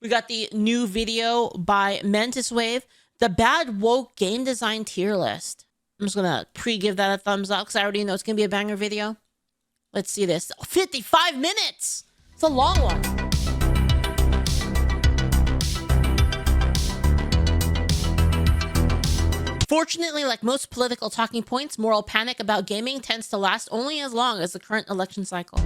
We got the new video by MentisWave, the bad woke game design tier list. I'm just gonna pre-give that a thumbs up because I already know it's gonna be a banger video. Let's see this. 55 minutes! It's a long one. Fortunately, like most political talking points, moral panic about gaming tends to last only as long as the current election cycle.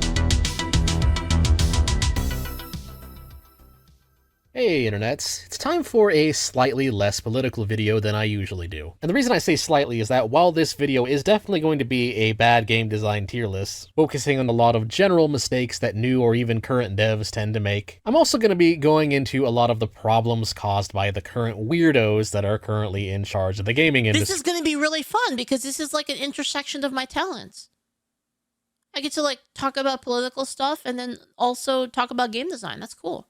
Hey internets, it's time for a slightly less political video than I usually do. And the reason I say slightly is that while this video is definitely going to be a bad game design tier list, focusing on a lot of general mistakes that new or even current devs tend to make, I'm also going to be going into a lot of the problems caused by the current weirdos that are currently in charge of the gaming industry. This is going to be really fun because this is like an intersection of my talents. I get to like talk about political stuff and then also talk about game design. That's cool.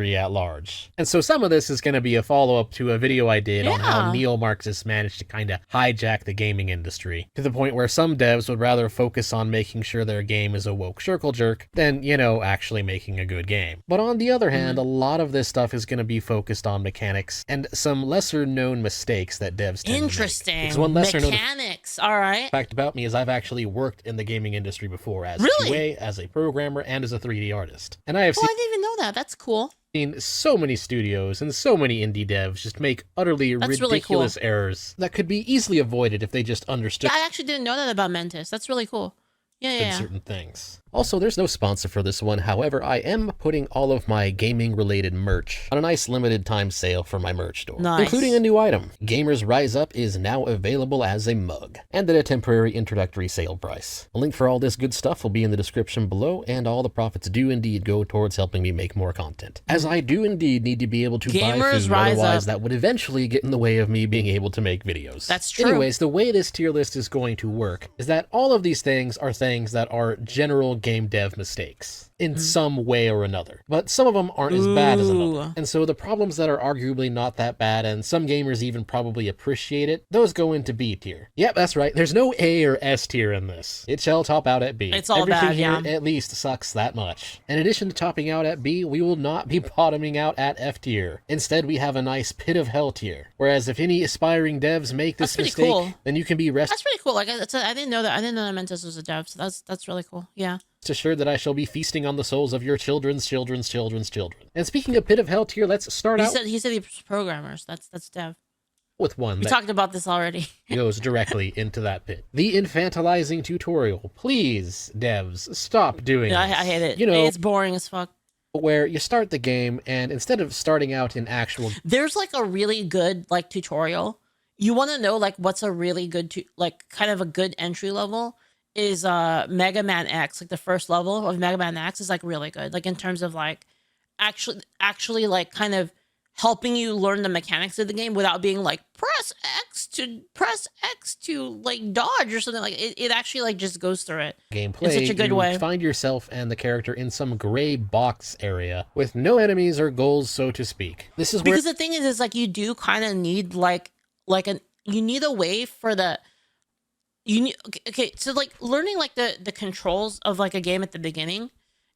At large. And so some of this is going to be a follow-up to a video I did on how neo-Marxists managed to kind of hijack the gaming industry, to the point where some devs would rather focus on making sure their game is a woke circle jerk than, you know, actually making a good game. But on the other hand, a lot of this stuff is going to be focused on mechanics and some lesser-known mistakes that devs tend Interesting. to make. One lesser mechanics, all right. Fact about me is I've actually worked in the gaming industry before as QA, as a programmer, and as a 3D artist. And I have I didn't even know that. That's cool. Seen so many studios and so many indie devs just make utterly ridiculous errors that could be easily avoided if they just understood. I actually didn't know that about Mentis. That's really cool. Yeah. Certain things. Also, there's no sponsor for this one. However, I am putting all of my gaming-related merch on a nice limited-time sale for my merch store, including a new item. Gamers Rise Up is now available as a mug, and at a temporary introductory sale price. A link for all this good stuff will be in the description below, and all the profits do indeed go towards helping me make more content, as I do indeed need to be able to buy food, otherwise that would eventually get in the way of me being able to make videos. That's true. Anyways, the way this tier list is going to work is that all of these things are things that are general game dev mistakes in some way or another, but some of them aren't as bad as another. And so the problems that are arguably not that bad, and some gamers even probably appreciate it, those go into B tier. Yep, that's right. There's no A or S tier in this. It shall top out at B. It's all Everything bad, here yeah. at least sucks that much. In addition to topping out at B, we will not be bottoming out at F tier. Instead, we have a nice pit of hell tier. Whereas if any aspiring devs make this mistake, then you can be That's pretty cool. Like I didn't know that. I didn't know that Mentis was a dev. So that's really cool. Yeah. It's assured that I shall be feasting on the souls of your children's children's children's children. And speaking of pit of hell tier, let's start out. He said he was programmers. That's dev. With one. We talked about this already. Goes directly into that pit. The infantilizing tutorial. Please, devs, stop doing this. I hate it. You know, it's boring as fuck. Where you start the game and instead of starting out in actual... There's like a really good like tutorial. You want to know like what's a really good, like kind of a good entry level is Mega Man X. Like the first level of Mega Man X is like really good. Like in terms of like actually like kind of helping you learn the mechanics of the game without being like press X to like dodge or something. Like it actually like just goes through it. Gameplay, in such a good way. Find yourself and the character in some gray box area with no enemies or goals, so to speak. This is because the thing is like you do kind of need you need a way for the so like learning like the controls of like a game at the beginning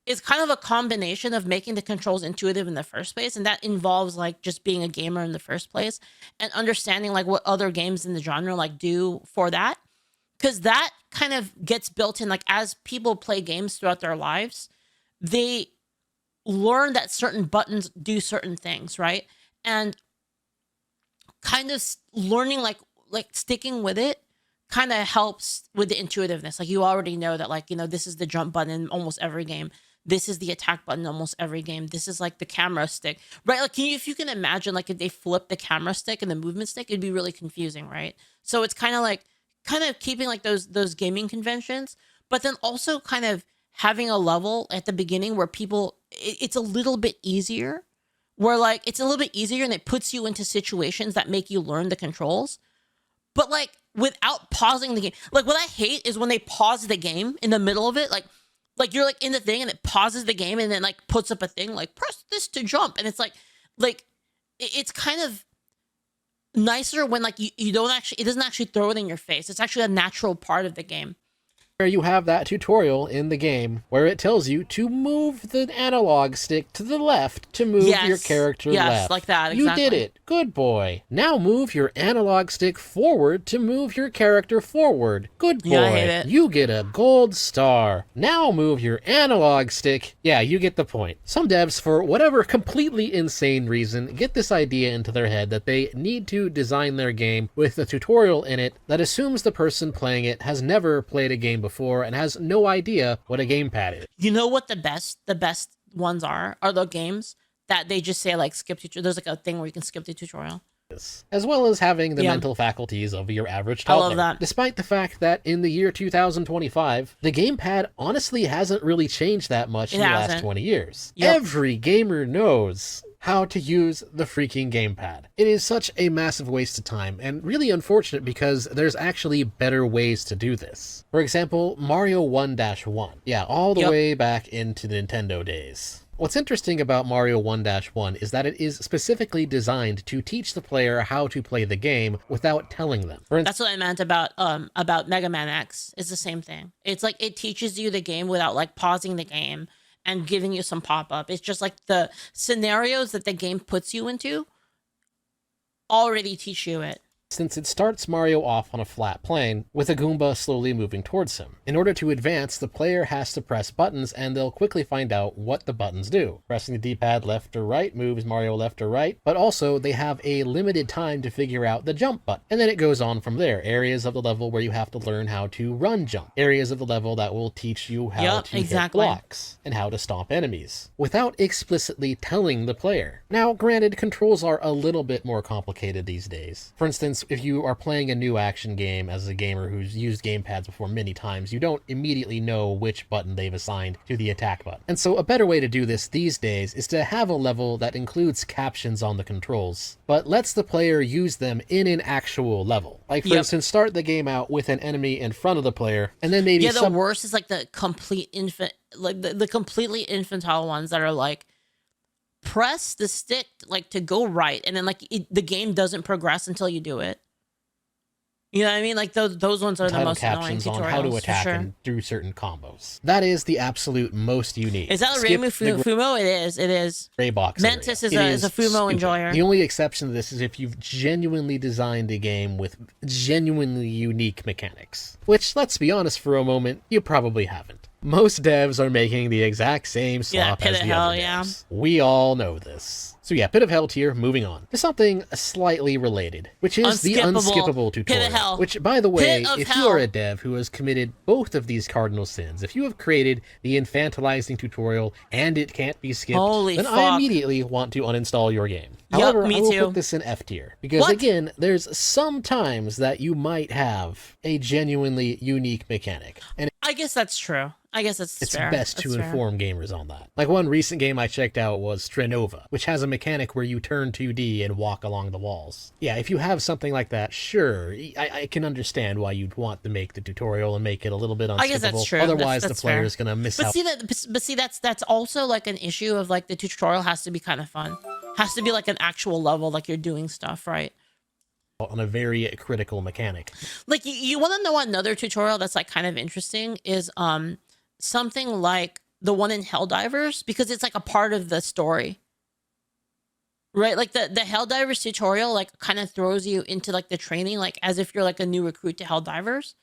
is kind of a combination of making the controls intuitive in the first place, and that involves like just being a gamer in the first place and understanding like what other games in the genre like do for that, because that kind of gets built in. Like as people play games throughout their lives, they learn that certain buttons do certain things, right? And kind of learning like sticking with it kind of helps with the intuitiveness. Like you already know that like, you know, this is the jump button in almost every game. This is the attack button in almost every game. This is like the camera stick, right? Like if you can imagine like if they flip the camera stick and the movement stick, it'd be really confusing, right? So it's kind of keeping like those gaming conventions, but then also kind of having a level at the beginning where it's a little bit easier, where like it's a little bit easier and it puts you into situations that make you learn the controls, but like without pausing the game. Like what I hate is when they pause the game in the middle of it, like you're like in the thing and it pauses the game and then like puts up a thing like press this to jump, and it's like it's kind of nicer when like you don't actually, it doesn't actually throw it in your face. It's actually a natural part of the game. where you have that tutorial in the game where it tells you to move the analog stick to the left to move your character left. Yes, like that, exactly. You did it. Good boy. Now move your analog stick forward to move your character forward. Good boy. Yeah, I hate it. You get a gold star. Now move your analog stick. Yeah, you get the point. Some devs, for whatever completely insane reason, get this idea into their head that they need to design their game with a tutorial in it that assumes the person playing it has never played a game before and has no idea what a gamepad is. You know what the best ones are the games that they just say like skip tutorial. There's like a thing where you can skip the tutorial. As well as having the mental faculties of your average toddler. I love that. Despite the fact that in the year 2025, the gamepad honestly hasn't really changed that much in the last 20 years. Yep. Every gamer knows how to use the freaking gamepad. It is such a massive waste of time, and really unfortunate because there's actually better ways to do this. For example, Mario 1-1. Yeah, all the way back into the Nintendo days. What's interesting about Mario 1-1 is that it is specifically designed to teach the player how to play the game without telling them. That's what I meant about Mega Man X. It's the same thing. It's like it teaches you the game without like pausing the game and giving you some pop-up. It's just like the scenarios that the game puts you into already teach you it. Since it starts Mario off on a flat plane, with a Goomba slowly moving towards him. In order to advance, the player has to press buttons, and they'll quickly find out what the buttons do. Pressing the D-pad left or right moves Mario left or right, but also they have a limited time to figure out the jump button. And then it goes on from there. Areas of the level where you have to learn how to run jump. Areas of the level that will teach you how to hit blocks, and how to stomp enemies, without explicitly telling the player. Now, granted, controls are a little bit more complicated these days. For instance, if you are playing a new action game as a gamer who's used gamepads before many times, you don't immediately know which button they've assigned to the attack button. And so a better way to do this these days is to have a level that includes captions on the controls, but lets the player use them in an actual level. Like, for instance, start the game out with an enemy in front of the player, and then maybe the worst is like the complete the completely infantile ones that are like, press the stick like to go right, and then like the game doesn't progress until you do it. You know what I mean? Like those ones are the most annoying tutorials. On how to attack and do certain combos. That is the absolute most unique. Is that a Fumo? It is. It is. Gray box. Mentis is a Fumo enjoyer. The only exception to this is if you've genuinely designed a game with genuinely unique mechanics. Which, let's be honest for a moment, you probably haven't. Most devs are making the exact same slop as the other devs. We all know this. So yeah, Pit of Hell tier, moving on to something slightly related, which is the unskippable tutorial. Pit of Hell. Which, by the way, if you are a dev who has committed both of these cardinal sins, if you have created the infantilizing tutorial and it can't be skipped, then I immediately want to uninstall your game. However, I will put this in F tier, because again, there's some times that you might have a genuinely unique mechanic. And I guess that's true. I guess it's fair. Best to inform gamers on that. Like one recent game I checked out was Strenova, which has a mechanic where you turn 2D and walk along the walls. Yeah, if you have something like that, sure, I can understand why you'd want to make the tutorial and make it a little bit unskippable. I guess that's true. Otherwise, the player is going to miss out. But see, that's also like an issue of like the tutorial has to be kind of fun. Has to be like an actual level, like you're doing stuff, right? On a very critical mechanic. Like you want to know another tutorial that's like kind of interesting is something like the one in Helldivers, because it's like a part of the story, right? Like the Helldivers tutorial like kind of throws you into like the training, like as if you're like a new recruit to Helldivers.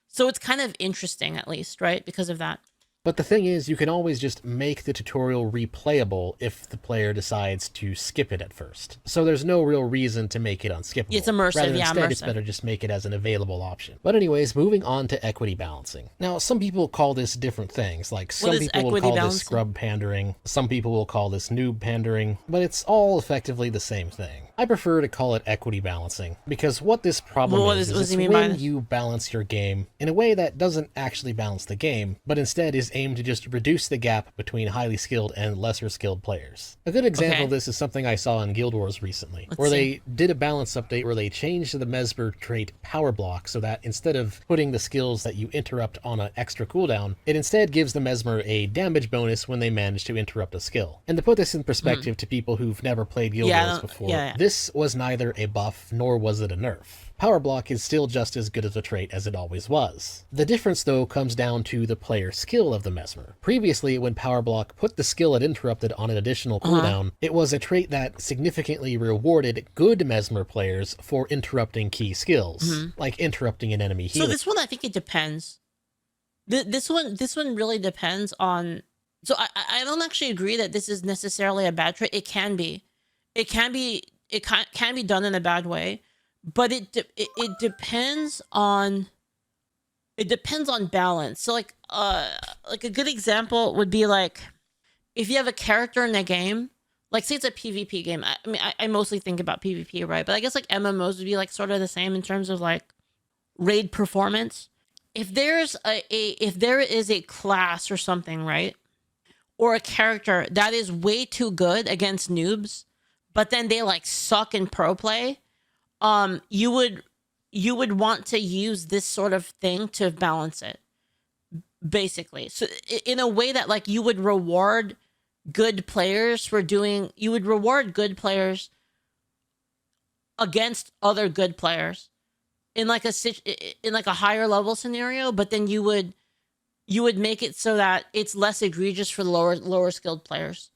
So it's kind of interesting, at least, right? Because of that. But the thing is, you can always just make the tutorial replayable if the player decides to skip it at first. So there's no real reason to make it unskippable. It's immersive, Rather, instead, it's better just make it as an available option. But anyways, moving on to equity balancing. Now, some people call this different things. Like, some people will call this scrub pandering. Some people will call this noob pandering. But it's all effectively the same thing. I prefer to call it equity balancing, because what this problem is when you balance your game in a way that doesn't actually balance the game, but instead is aimed to just reduce the gap between highly skilled and lesser skilled players. A good example of this is something I saw in Guild Wars recently, where they did a balance update where they changed the Mesmer trait power block so that instead of putting the skills that you interrupt on an extra cooldown, it instead gives the Mesmer a damage bonus when they manage to interrupt a skill. And to put this in perspective to people who've never played Guild Wars before, this was neither a buff nor was it a nerf. Power Block is still just as good as a trait as it always was. The difference, though, comes down to the player skill of the Mesmer. Previously, when Power Block put the skill it interrupted on an additional cooldown, it was a trait that significantly rewarded good Mesmer players for interrupting key skills, like interrupting an enemy healing. So this one, I think it depends. This one really depends on. So I don't actually agree that this is necessarily a bad trait. It can be, it can be done in a bad way, but it depends on. It depends on balance. So like a good example would be like if you have a character in a game, like say it's a PvP game. I mean, I mostly think about PvP, right? But I guess like MMOs would be like sort of the same in terms of like raid performance. If there's if there is a class or something, right? Or a character that is way too good against noobs, but then they like suck in pro play, you would want to use this sort of thing to balance it, basically. So in a way that like you would reward good players for doing, you would reward good players against other good players in like a higher level scenario, but then you would make it so that it's less egregious for the lower skilled players.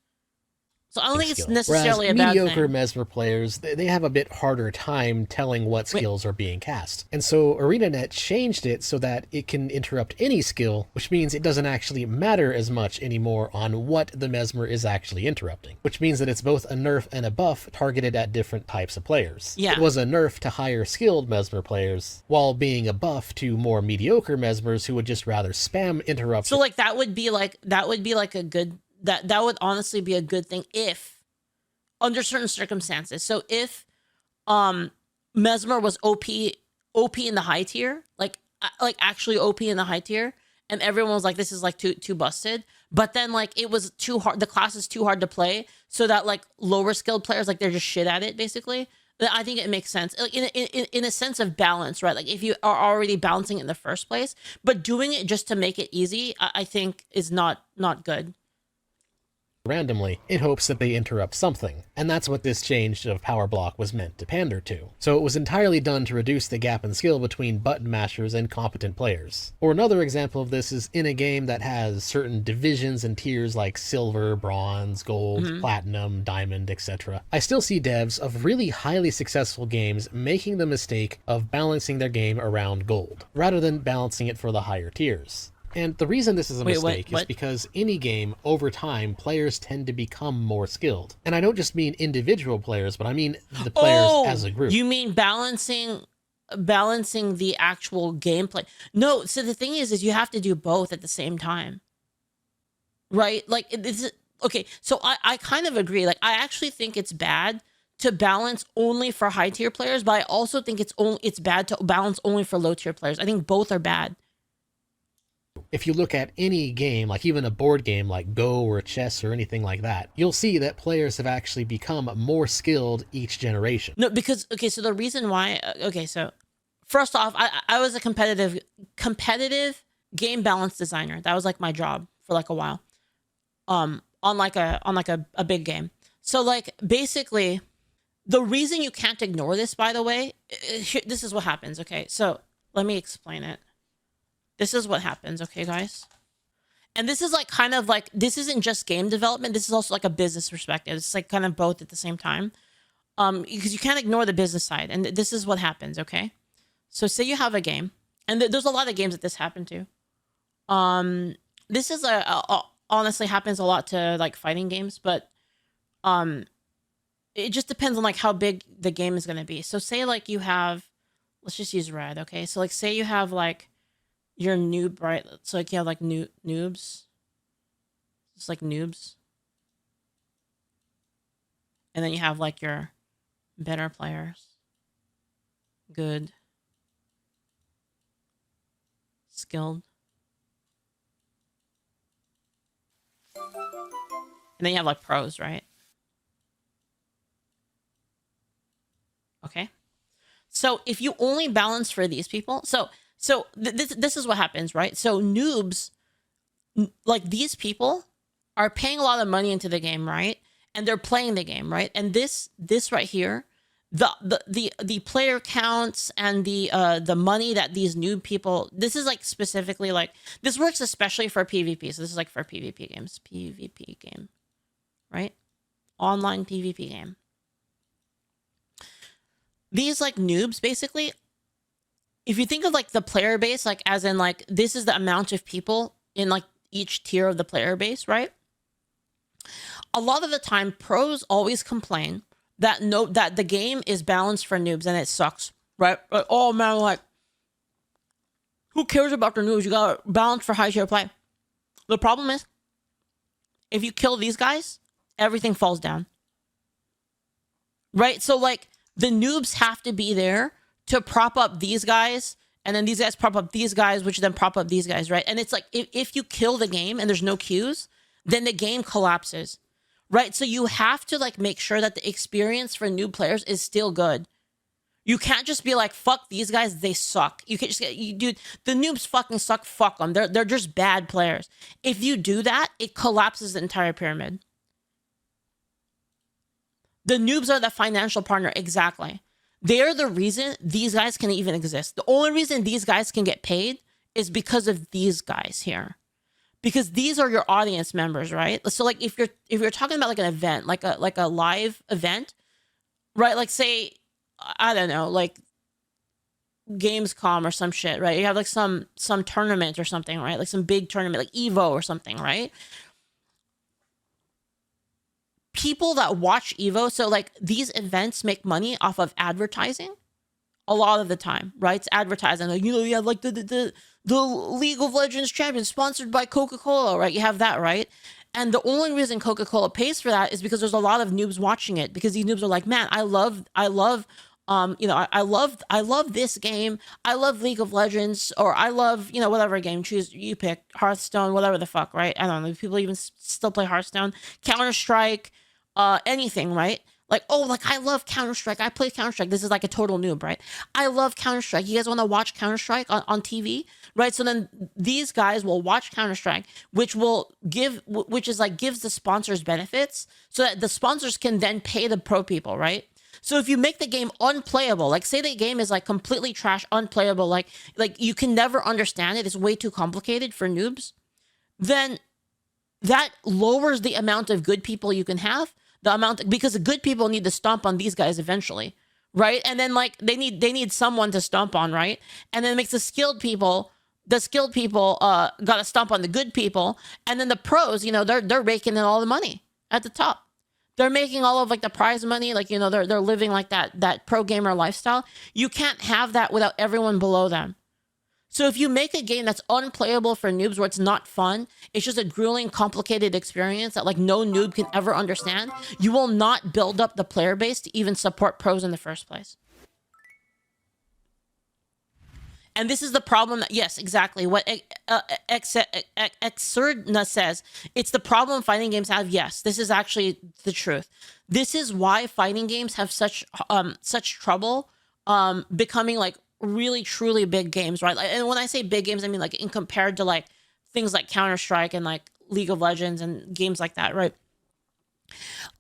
So I don't think it's necessarily a bad thing. Mediocre Mesmer players, they have a bit harder time telling what skills are being cast. And so ArenaNet changed it so that it can interrupt any skill, which means it doesn't actually matter as much anymore on what the Mesmer is actually interrupting, which means that it's both a nerf and a buff targeted at different types of players. Yeah. It was a nerf to higher skilled Mesmer players, while being a buff to more mediocre Mesmers who would just rather spam interrupt. So like that would be like a good, that would honestly be a good thing if under certain circumstances. So if Mesmer was OP in the high tier, like actually OP in the high tier, and everyone was like, this is like too busted, but then like it was too hard, the class is too hard to play, so that like lower skilled players, like they're just shit at it basically, then I think it makes sense, like in a sense of balance, right? Like if you are already balancing in the first place, but doing it just to make it easy, I think is not good. Randomly in hopes that they interrupt something, and that's what this change of Power Block was meant to pander to. So it was entirely done to reduce the gap in skill between button mashers and competent players. Or another example of this is in a game that has certain divisions and tiers like silver, bronze, gold, platinum, diamond, etc. I still see devs of really highly successful games making the mistake of balancing their game around gold, rather than balancing it for the higher tiers. And the reason this is a mistake is because any game, over time, players tend to become more skilled. And I don't just mean individual players, but I mean the players as a group. You mean balancing the actual gameplay? No, so the thing is you have to do both at the same time. Right? Like, this is, okay, so I kind of agree. Like, I actually think it's bad to balance only for high tier players, but I also think it's bad to balance only for low tier players. I think both are bad. If you look at any game, like even a board game like Go or chess or anything like that, you'll see that players have actually become more skilled each generation. No, because, okay, so the reason why, okay, so first off, I was a competitive game balance designer. That was like my job for like a while, on like a big game. So like basically the reason you can't ignore this, by the way, this is what happens. Okay, so let me explain it. This is what happens, okay, guys? And this is like kind of like, this isn't just game development. This is also like a business perspective. It's like kind of both at the same time. Because you can't ignore the business side. And this is what happens, okay? So say you have a game. And there's a lot of games that this happened to. This is honestly happens a lot to like fighting games. But it just depends on like how big the game is going to be. So say like you have, let's just use red, okay? So like say you have like, your noob, right? So like you have like noobs. Just like noobs. And then you have like your better players. Good. Skilled. And then you have like pros, right? Okay. So if you only balance for these people, so this is what happens, right? So noobs, like these people, are paying a lot of money into the game, right? And they're playing the game, right? And this right here, the player counts and the money that these noob people, this is like specifically like, this works especially for PvP. So this is like for PvP games, PvP game, right? Online PvP game. These like noobs, basically, if you think of like the player base, like as in like, this is the amount of people in like each tier of the player base, right? A lot of the time, pros always complain that that the game is balanced for noobs and it sucks, right? Like, oh man, like, who cares about the noobs? You got balance for high tier play. The problem is, if you kill these guys, everything falls down, right? So like, the noobs have to be there to prop up these guys, and then these guys prop up these guys, which then prop up these guys, right? And it's like, if you kill the game and there's no queues, then the game collapses, right? So you have to like make sure that the experience for new players is still good. You can't just be like, fuck these guys, they suck. You can't just get, dude, the noobs fucking suck, fuck them. They're just bad players. If you do that, it collapses the entire pyramid. The noobs are the financial partner, exactly. They're the reason these guys can even exist. The only reason these guys can get paid is because of these guys here. Because these are your audience members, right? So like if you're talking about like an event, like a live event, right? Like say, I don't know, like Gamescom or some shit, right? You have like some tournament or something, right? Like some big tournament, like Evo or something, right? People that watch Evo, so like these events make money off of advertising a lot of the time, right? It's advertising. Like, you know, you have like the League of Legends champion sponsored by Coca-Cola, right? You have that, right? And the only reason Coca-Cola pays for that is because there's a lot of noobs watching it, because these noobs are like, man, I love you know, I love this game. I love League of Legends, or I love, you know, whatever game, choose, you pick, Hearthstone, whatever the fuck, right? I don't know. People even still play Hearthstone, Counter-Strike, anything, right? Like, oh, like, I love Counter-Strike. I play Counter-Strike. This is like a total noob, right? I love Counter-Strike. You guys want to watch Counter-Strike on TV, right? So then these guys will watch Counter-Strike, which is like, gives the sponsors benefits so that the sponsors can then pay the pro people, right? So if you make the game unplayable, like say the game is like completely trash, unplayable, like you can never understand it, it's way too complicated for noobs, then that lowers the amount of good people you can have, because the good people need to stomp on these guys eventually, right? And then like they need someone to stomp on, right? And then it makes the skilled people gotta stomp on the good people, and then the pros, you know, they're raking in all the money at the top. They're making all of like the prize money, like, you know, they're living like that pro gamer lifestyle. You can't have that without everyone below them. So if you make a game that's unplayable for noobs, where it's not fun, it's just a grueling, complicated experience that like no noob can ever understand, you will not build up the player base to even support pros in the first place. And this is the problem that, yes, exactly what Exurdna says. It's the problem fighting games have. Yes, this is actually the truth. This is why fighting games have such trouble becoming like really truly big games, right? Like, and when I say big games, I mean like in compared to like things like Counter-Strike and like League of Legends and games like that, right?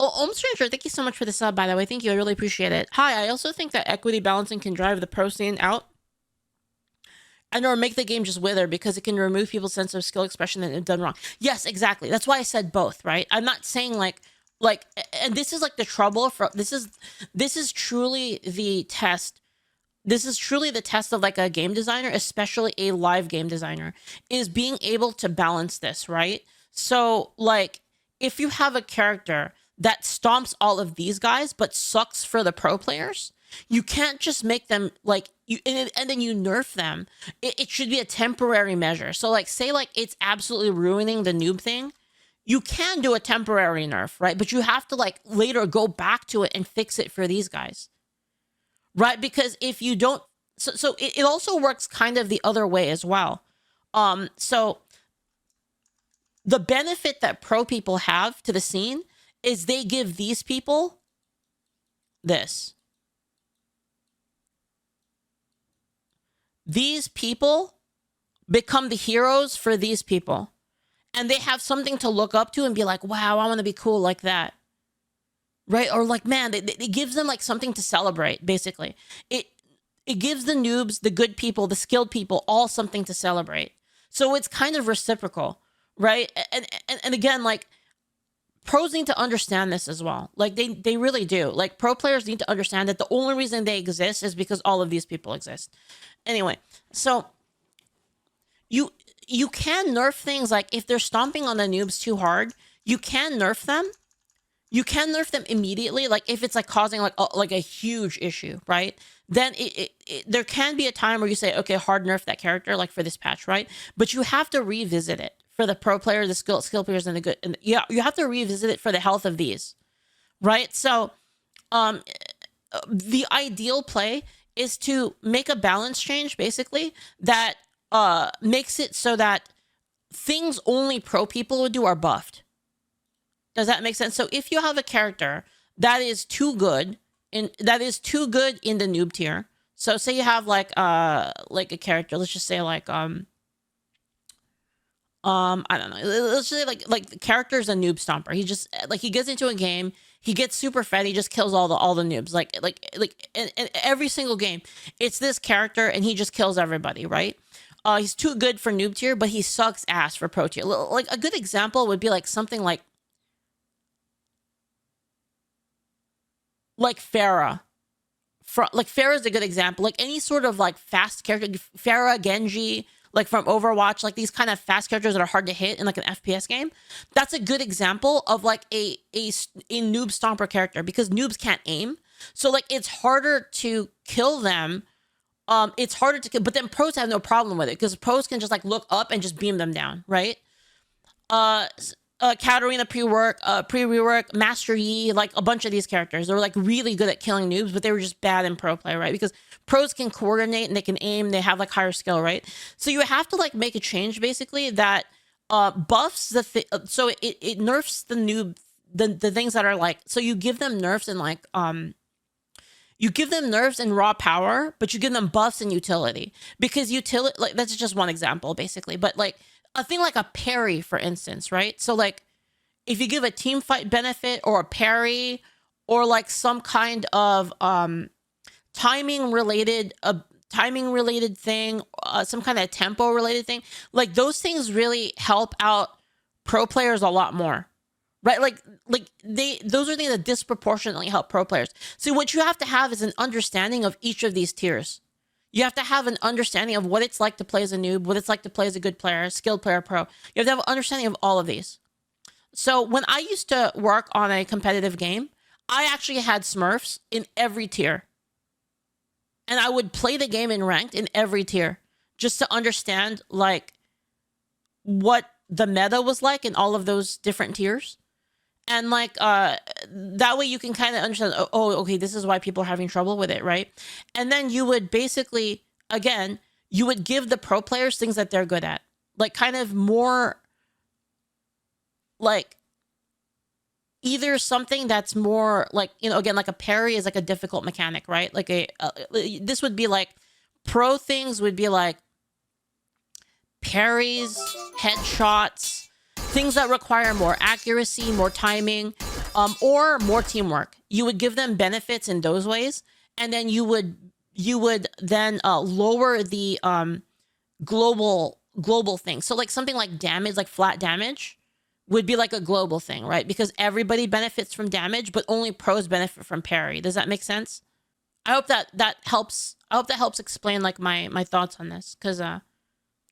Oh, Stranger, thank you so much for the sub, by the way. Thank you, I really appreciate it. Hi, I also think that equity balancing can drive the pro scene out and or make the game just wither, because it can remove people's sense of skill expression that they've done wrong. Yes, exactly. That's why I said both, right? I'm not saying like, and this is like the trouble for, this is truly the test. This is truly the test of like a game designer, especially a live game designer, is being able to balance this, right? So like, if you have a character that stomps all of these guys, but sucks for the pro players, you can't just make them like you and then you nerf them. It should be a temporary measure. So like say like it's absolutely ruining the noob thing, you can do a temporary nerf, right? But you have to like later go back to it and fix it for these guys, right? Because if you don't, so it also works kind of the other way as well. So the benefit that pro people have to the scene is they give these people this. These people become the heroes for these people. And they have something to look up to and be like, wow, I want to be cool like that. right? Or like, man, it gives them like something to celebrate. Basically, it gives the noobs, the good people, the skilled people, all something to celebrate. So it's kind of reciprocal, right? And again, like, pros need to understand this as well. Like they really do. Like, pro players need to understand that the only reason they exist is because all of these people exist. Anyway, so you can nerf things. Like, if they're stomping on the noobs too hard, you can nerf them. You can nerf them immediately. Like, if it's like causing like a huge issue, right? Then there can be a time where you say, okay, hard nerf that character, like for this patch, right? But you have to revisit it for the pro player, the skill players, and the good. And yeah, you have to revisit it for the health of these, right? So, the ideal play is to make a balance change, basically, that makes it so that things only pro people would do are buffed. Does that make sense? So if you have a character that is too good in the noob tier, so say you have like a character, let's just say like I don't know, let's say like the character is a noob stomper. He just, like, he gets into a game, he gets super fed, he just kills all the noobs. Like in every single game, it's this character and he just kills everybody, right? He's too good for noob tier, but he sucks ass for pro tier. Like, a good example would be like something like Pharah. Like, Pharah is a good example. Like, any sort of like fast character, Pharah, Genji, like from Overwatch, like these kind of fast characters that are hard to hit in like an FPS game. That's a good example of like a noob stomper character, because noobs can't aim. So like, it's harder to kill them. It's harder to kill, but then pros have no problem with it, because pros can just like look up and just beam them down, right? Katarina pre-rework, Master Yi, like a bunch of these characters. They were like really good at killing noobs, but they were just bad in pro play, right? Because pros can coordinate and they can aim, they have like higher skill, right? So you have to like make a change, basically, that buffs so it nerfs the noob, the things that are like, so you give them nerfs and like you give them nerfs and raw power, but you give them buffs and utility. Because utility, like, that's just one example, basically. But like, a thing like a parry, for instance, right? So like, if you give a team fight benefit or a parry, or like some kind of timing related thing, some kind of tempo related thing, like those things really help out pro players a lot more, right? Like those are things that disproportionately help pro players. So what you have to have is an understanding of each of these tiers. You have to have an understanding of what it's like to play as a noob, what it's like to play as a good player, skilled player, pro. You have to have an understanding of all of these. So when I used to work on a competitive game, I actually had Smurfs in every tier. And I would play the game in ranked in every tier, just to understand like what the meta was like in all of those different tiers. And like, that way you can kind of understand, oh, okay, this is why people are having trouble with it, right? And then you would basically, again, you would give the pro players things that they're good at. Like, kind of more, like, either something that's more, like, you know, again, like a parry is like a difficult mechanic, right? Like this would be like, pro things would be like parries, headshots, things that require more accuracy, more timing, or more teamwork. You would give them benefits in those ways, and then you would then lower the global thing. So like something like damage, like flat damage, would be like a global thing, right? Because everybody benefits from damage, but only pros benefit from parry. Does that make sense? I hope that helps. I hope that helps explain like my thoughts on this, because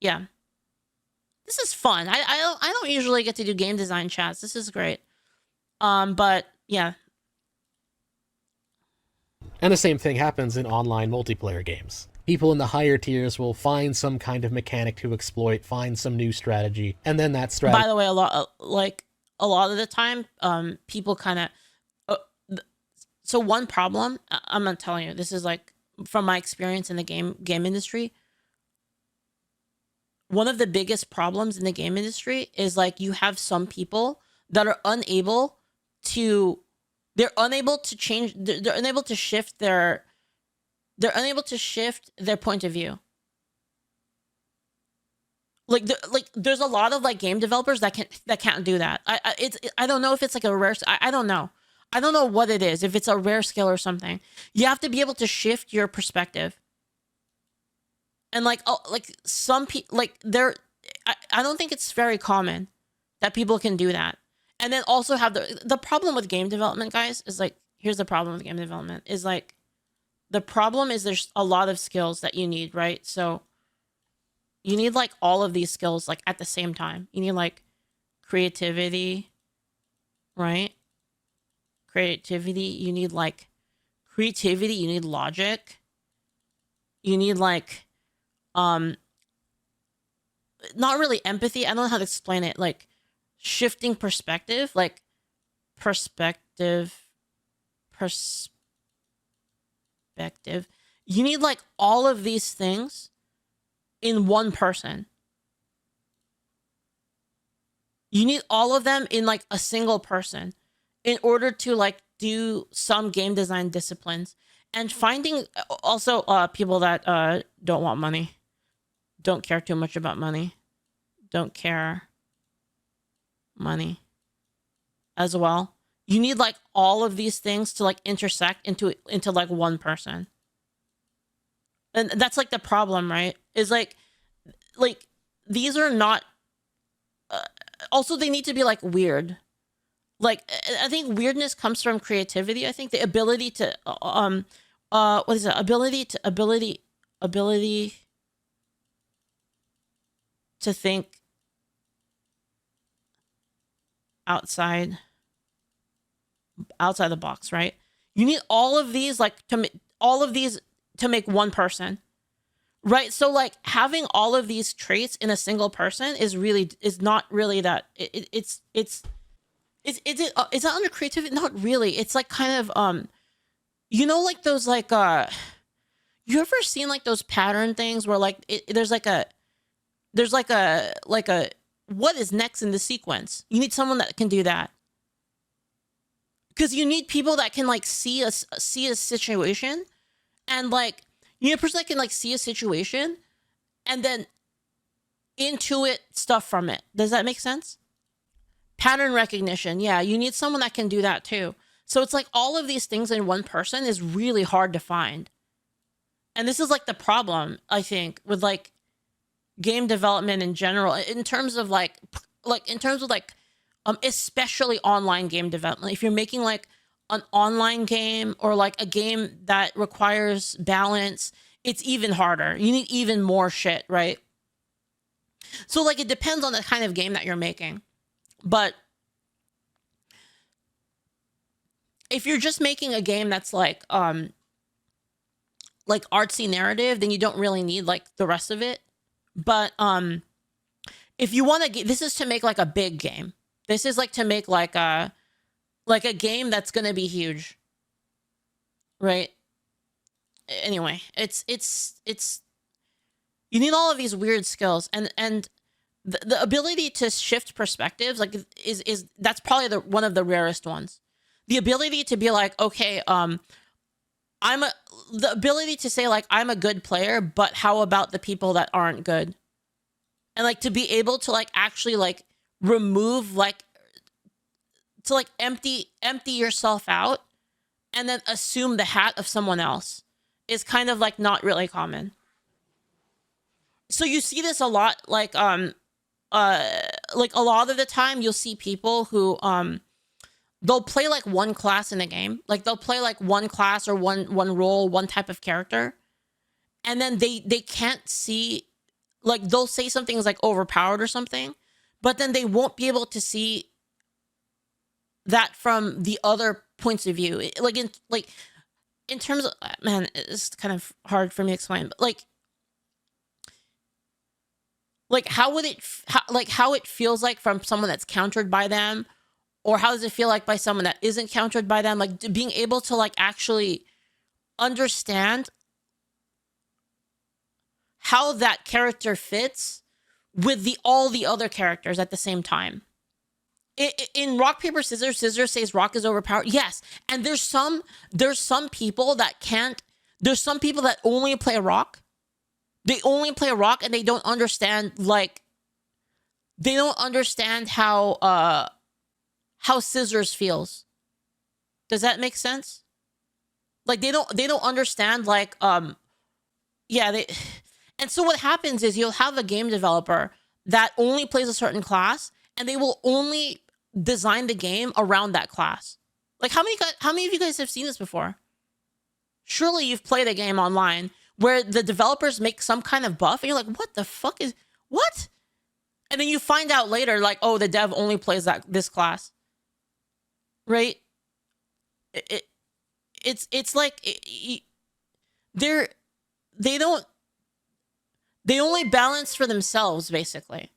yeah. This is fun. I don't usually get to do game design chats. This is great. But yeah. And the same thing happens in online multiplayer games. People in the higher tiers will find some kind of mechanic to exploit, find some new strategy, and then that strategy... By the way, a lot of the time, people kind of... so one problem, I'm not telling you, this is like from my experience in the game industry. One of the biggest problems in the game industry is like, you have some people that are unable to change, they're unable to shift their point of view. Like there's a lot of like game developers that can't do that. I don't know if it's like a rare, I don't know. I don't know what it is, if it's a rare skill or something. You have to be able to shift your perspective. And like, oh, like some people, like I don't think it's very common that people can do that. And then also have the problem with game development, guys, is like, here's the problem with game development is like, the problem is there's a lot of skills that you need, right? So you need like all of these skills like at the same time. You need like creativity, right? Creativity. You need like creativity. You need logic. You need like, not really empathy. I don't know how to explain it. Like shifting perspective, like perspective. You need like all of these things in one person. You need all of them in like a single person in order to like do some game design disciplines. And finding also people that don't want money, don't care too much about money, don't care money as well. You need like all of these things to like intersect into like one person. And that's like the problem, right? Is like these are not also they need to be like weird. Like I think weirdness comes from creativity. I think the ability to what is it? Ability to think outside the box, right? You need all of these like to make one person, right? So like having all of these traits in a single person is not really that. Is it under creativity? Not really. It's like kind of you know, like those like you ever seen like those pattern things where like there's like a what is next in the sequence? You need someone that can do that. Because you need people that can like see a situation, and like you need a person that can like see a situation and then intuit stuff from it. Does that make sense? Pattern recognition. Yeah, you need someone that can do that too. So it's like all of these things in one person is really hard to find. And this is like the problem, I think, with like game development in general, in terms of especially online game development. If you're making like an online game or like a game that requires balance, it's even harder. You need even more shit, right? So like it depends on the kind of game that you're making. But if you're just making a game that's like artsy narrative, then you don't really need like the rest of it. But if you want to, this is to make like a big game. This is like to make like a game that's gonna be huge, right? Anyway, it's you need all of these weird skills, and the ability to shift perspectives like is that's probably one of the rarest ones. The ability to be like, okay, the ability to say like I'm a good player, but how about the people that aren't good? And like to be able to like actually like remove like to like empty yourself out and then assume the hat of someone else is kind of like not really common. So you see this a lot, like a lot of the time you'll see people who they'll play like one class in a game. Like they'll play like one class or one role, one type of character. And then they can't see, like they'll say something is like overpowered or something, but then they won't be able to see that from the other points of view. In terms of, man, it's kind of hard for me to explain, but how it feels like from someone that's countered by them, or how does it feel like by someone that isn't countered by them? Like being able to like actually understand how that character fits with all the other characters at the same time. In rock paper scissors, scissors says rock is overpowered. Yes, and there's some people that can't. There's some people that only play rock. They only play rock, and they don't understand how scissors feels. Does that make sense? Like they don't understand like yeah, and so what happens is you'll have a game developer that only plays a certain class and they will only design the game around that class. Like how many of you guys have seen this before? Surely you've played a game online where the developers make some kind of buff and you're like, what the fuck is what? And then you find out later like, oh, the dev only plays this class. Right? It's like they only balance for themselves basically.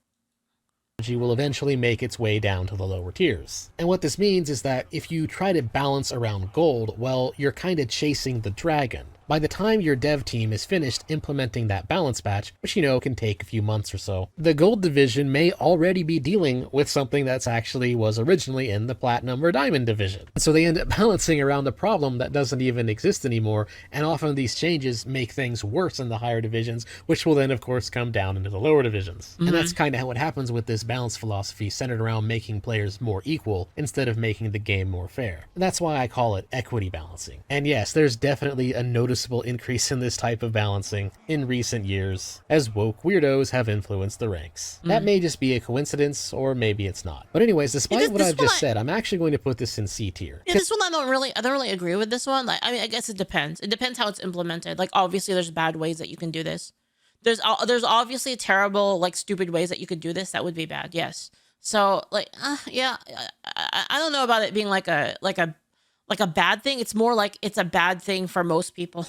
Will eventually make its way down to the lower tiers. And what this means is that if you try to balance around gold, well, you're kind of chasing the dragon. By the time your dev team is finished implementing that balance patch, which can take a few months or so, the gold division may already be dealing with something that's actually was originally in the platinum or diamond division. So they end up balancing around a problem that doesn't even exist anymore, and often these changes make things worse in the higher divisions, which will then of course come down into the lower divisions. And that's kind of what happens with this balance philosophy centered around making players more equal instead of making the game more fair. And that's why I call it equity balancing. And yes, there's definitely a noticeable increase in this type of balancing in recent years, as woke weirdos have influenced the ranks. That may just be a coincidence, or maybe it's not. But anyways, despite what I've just said, I'm actually going to put this in C tier. Yeah, this one I don't really agree with this one. Like, I mean, I guess it depends. It depends how it's implemented. Like, obviously, there's bad ways that you can do this. There's obviously terrible, like, stupid ways that you could do this that would be bad. Yes. So, like, yeah, I don't know about it being like a bad thing. It's more like it's a bad thing for most people.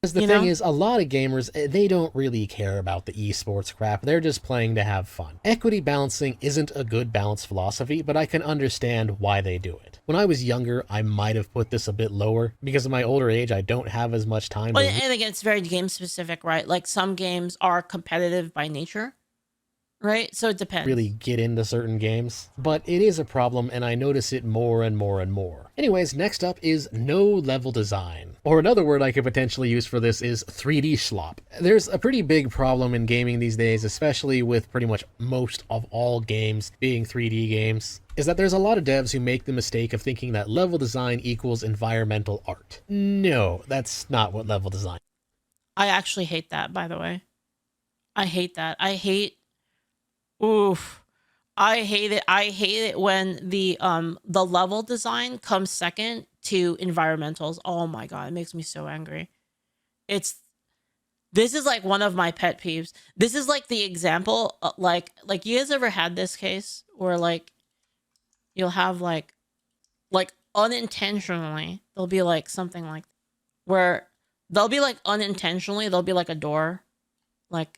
Because the thing is, a lot of gamers, they don't really care about the esports crap. They're just playing to have fun. Equity balancing isn't a good balance philosophy, but I can understand why they do it. When I was younger, I might have put this a bit lower. Because of my older age, I don't have as much time. And again, it's very game specific, right? Like some games are competitive by nature. Right? So it depends. Really get into certain games. But it is a problem, and I notice it more and more and more. Anyways, next up is no level design. Or another word I could potentially use for this is 3D slop. There's a pretty big problem in gaming these days, especially with pretty much most of all games being 3D games, is that there's a lot of devs who make the mistake of thinking that level design equals environmental art. No, that's not what level design is. I actually hate that, by the way. I hate that. I hate it. I hate it when the level design comes second to environmentals. Oh my god, it makes me so angry. This is like one of my pet peeves. This is like the example, like you guys ever had this case where like you'll have like unintentionally there'll be like something like where there'll be like unintentionally there'll be like a door, like.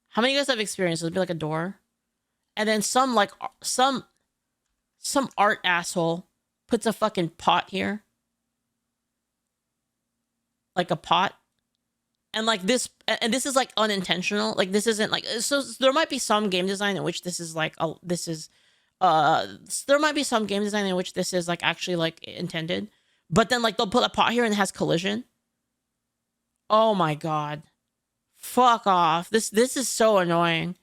How many of you guys have experienced? It'll be like a door. And then some art asshole puts a fucking pot here. Like a pot. And like this, and this is like unintentional. Like this isn't like, so there might be some game design in which this is like, there might be some game design in which this is like actually like intended. But then like they'll put a pot here and it has collision. Oh my god. Fuck off. This is so annoying.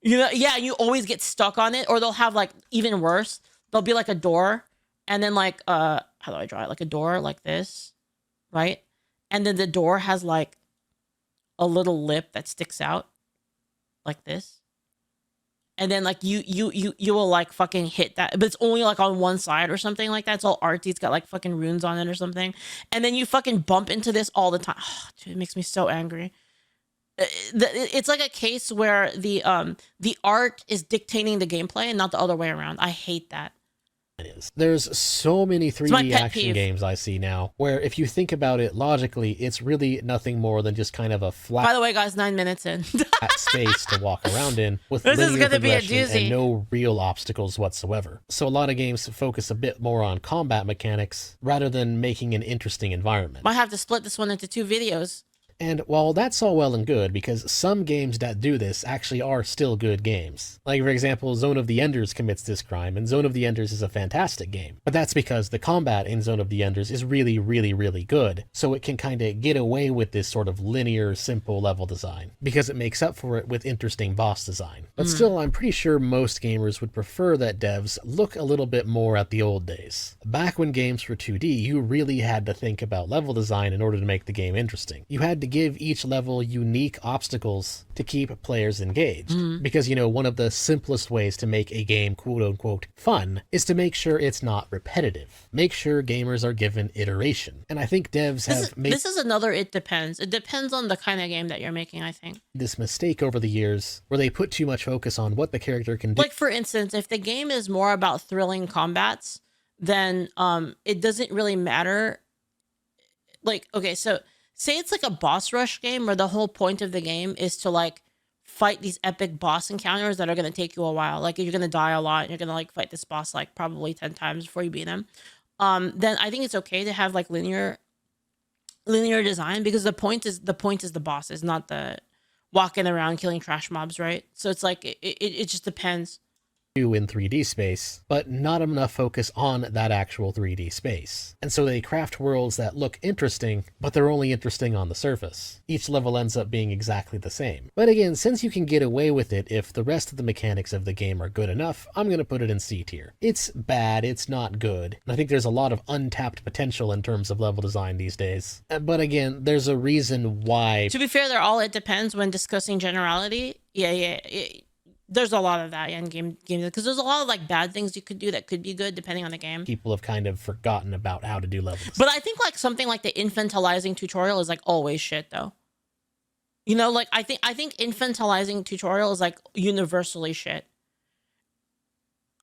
Yeah, you always get stuck on it, or they'll have like even worse. There'll be like a door, and then like how do I draw it? Like a door like this, right? And then the door has like a little lip that sticks out like this. And then like you will like fucking hit that, but it's only like on one side or something like that. It's all artsy. It's got like fucking runes on it or something. And then you fucking bump into this all the time. Oh, dude, it makes me so angry. It's like a case where the art is dictating the gameplay and not the other way around. I hate that. There's so many 3D action games I see now where if you think about it logically, it's really nothing more than just kind of a flat. By the way, guys, 9 minutes in. Space to walk around in with this linear is gonna be a progression doozy. and no real obstacles whatsoever. So a lot of games focus a bit more on combat mechanics rather than making an interesting environment. Might have to split this one into 2 videos. And while that's all well and good, because some games that do this actually are still good games. Like for example, Zone of the Enders commits this crime, and Zone of the Enders is a fantastic game. But that's because the combat in Zone of the Enders is really, really, really good, so it can kind of get away with this sort of linear, simple level design, because it makes up for it with interesting boss design. But still, I'm pretty sure most gamers would prefer that devs look a little bit more at the old days. Back when games were 2D, you really had to think about level design in order to make the game interesting. You had to give each level unique obstacles to keep players engaged. Because, you know, one of the simplest ways to make a game quote-unquote fun is to make sure it's not repetitive. Make sure gamers are given iteration. And I think devs have made... This is another it depends. It depends on the kind of game that you're making, I think. This mistake over the years where they put too much focus on what the character can do. Like, for instance, if the game is more about thrilling combats, then it doesn't really matter. Like, okay, so say it's like a boss rush game where the whole point of the game is to like fight these epic boss encounters that are going to take you a while. Like you're going to die a lot and you're going to like fight this boss like probably 10 times before you beat him. Then I think it's okay to have like linear design, because the point is the bosses, not the walking around killing trash mobs, right? So it's like it just depends. In 3D space, but not enough focus on that actual 3D space. And so they craft worlds that look interesting, but they're only interesting on the surface. Each level ends up being exactly the same. But again, since you can get away with it if the rest of the mechanics of the game are good enough, I'm gonna put it in C tier. It's bad, it's not good. And I think there's a lot of untapped potential in terms of level design these days. But again, there's a reason why... To be fair, they're all it depends when discussing generality. Yeah. There's a lot of that in games, because there's a lot of like bad things you could do that could be good depending on the game. People have kind of forgotten about how to do levels. But I think like something like the infantilizing tutorial is like always shit though. You know, like I think infantilizing tutorial is like universally shit.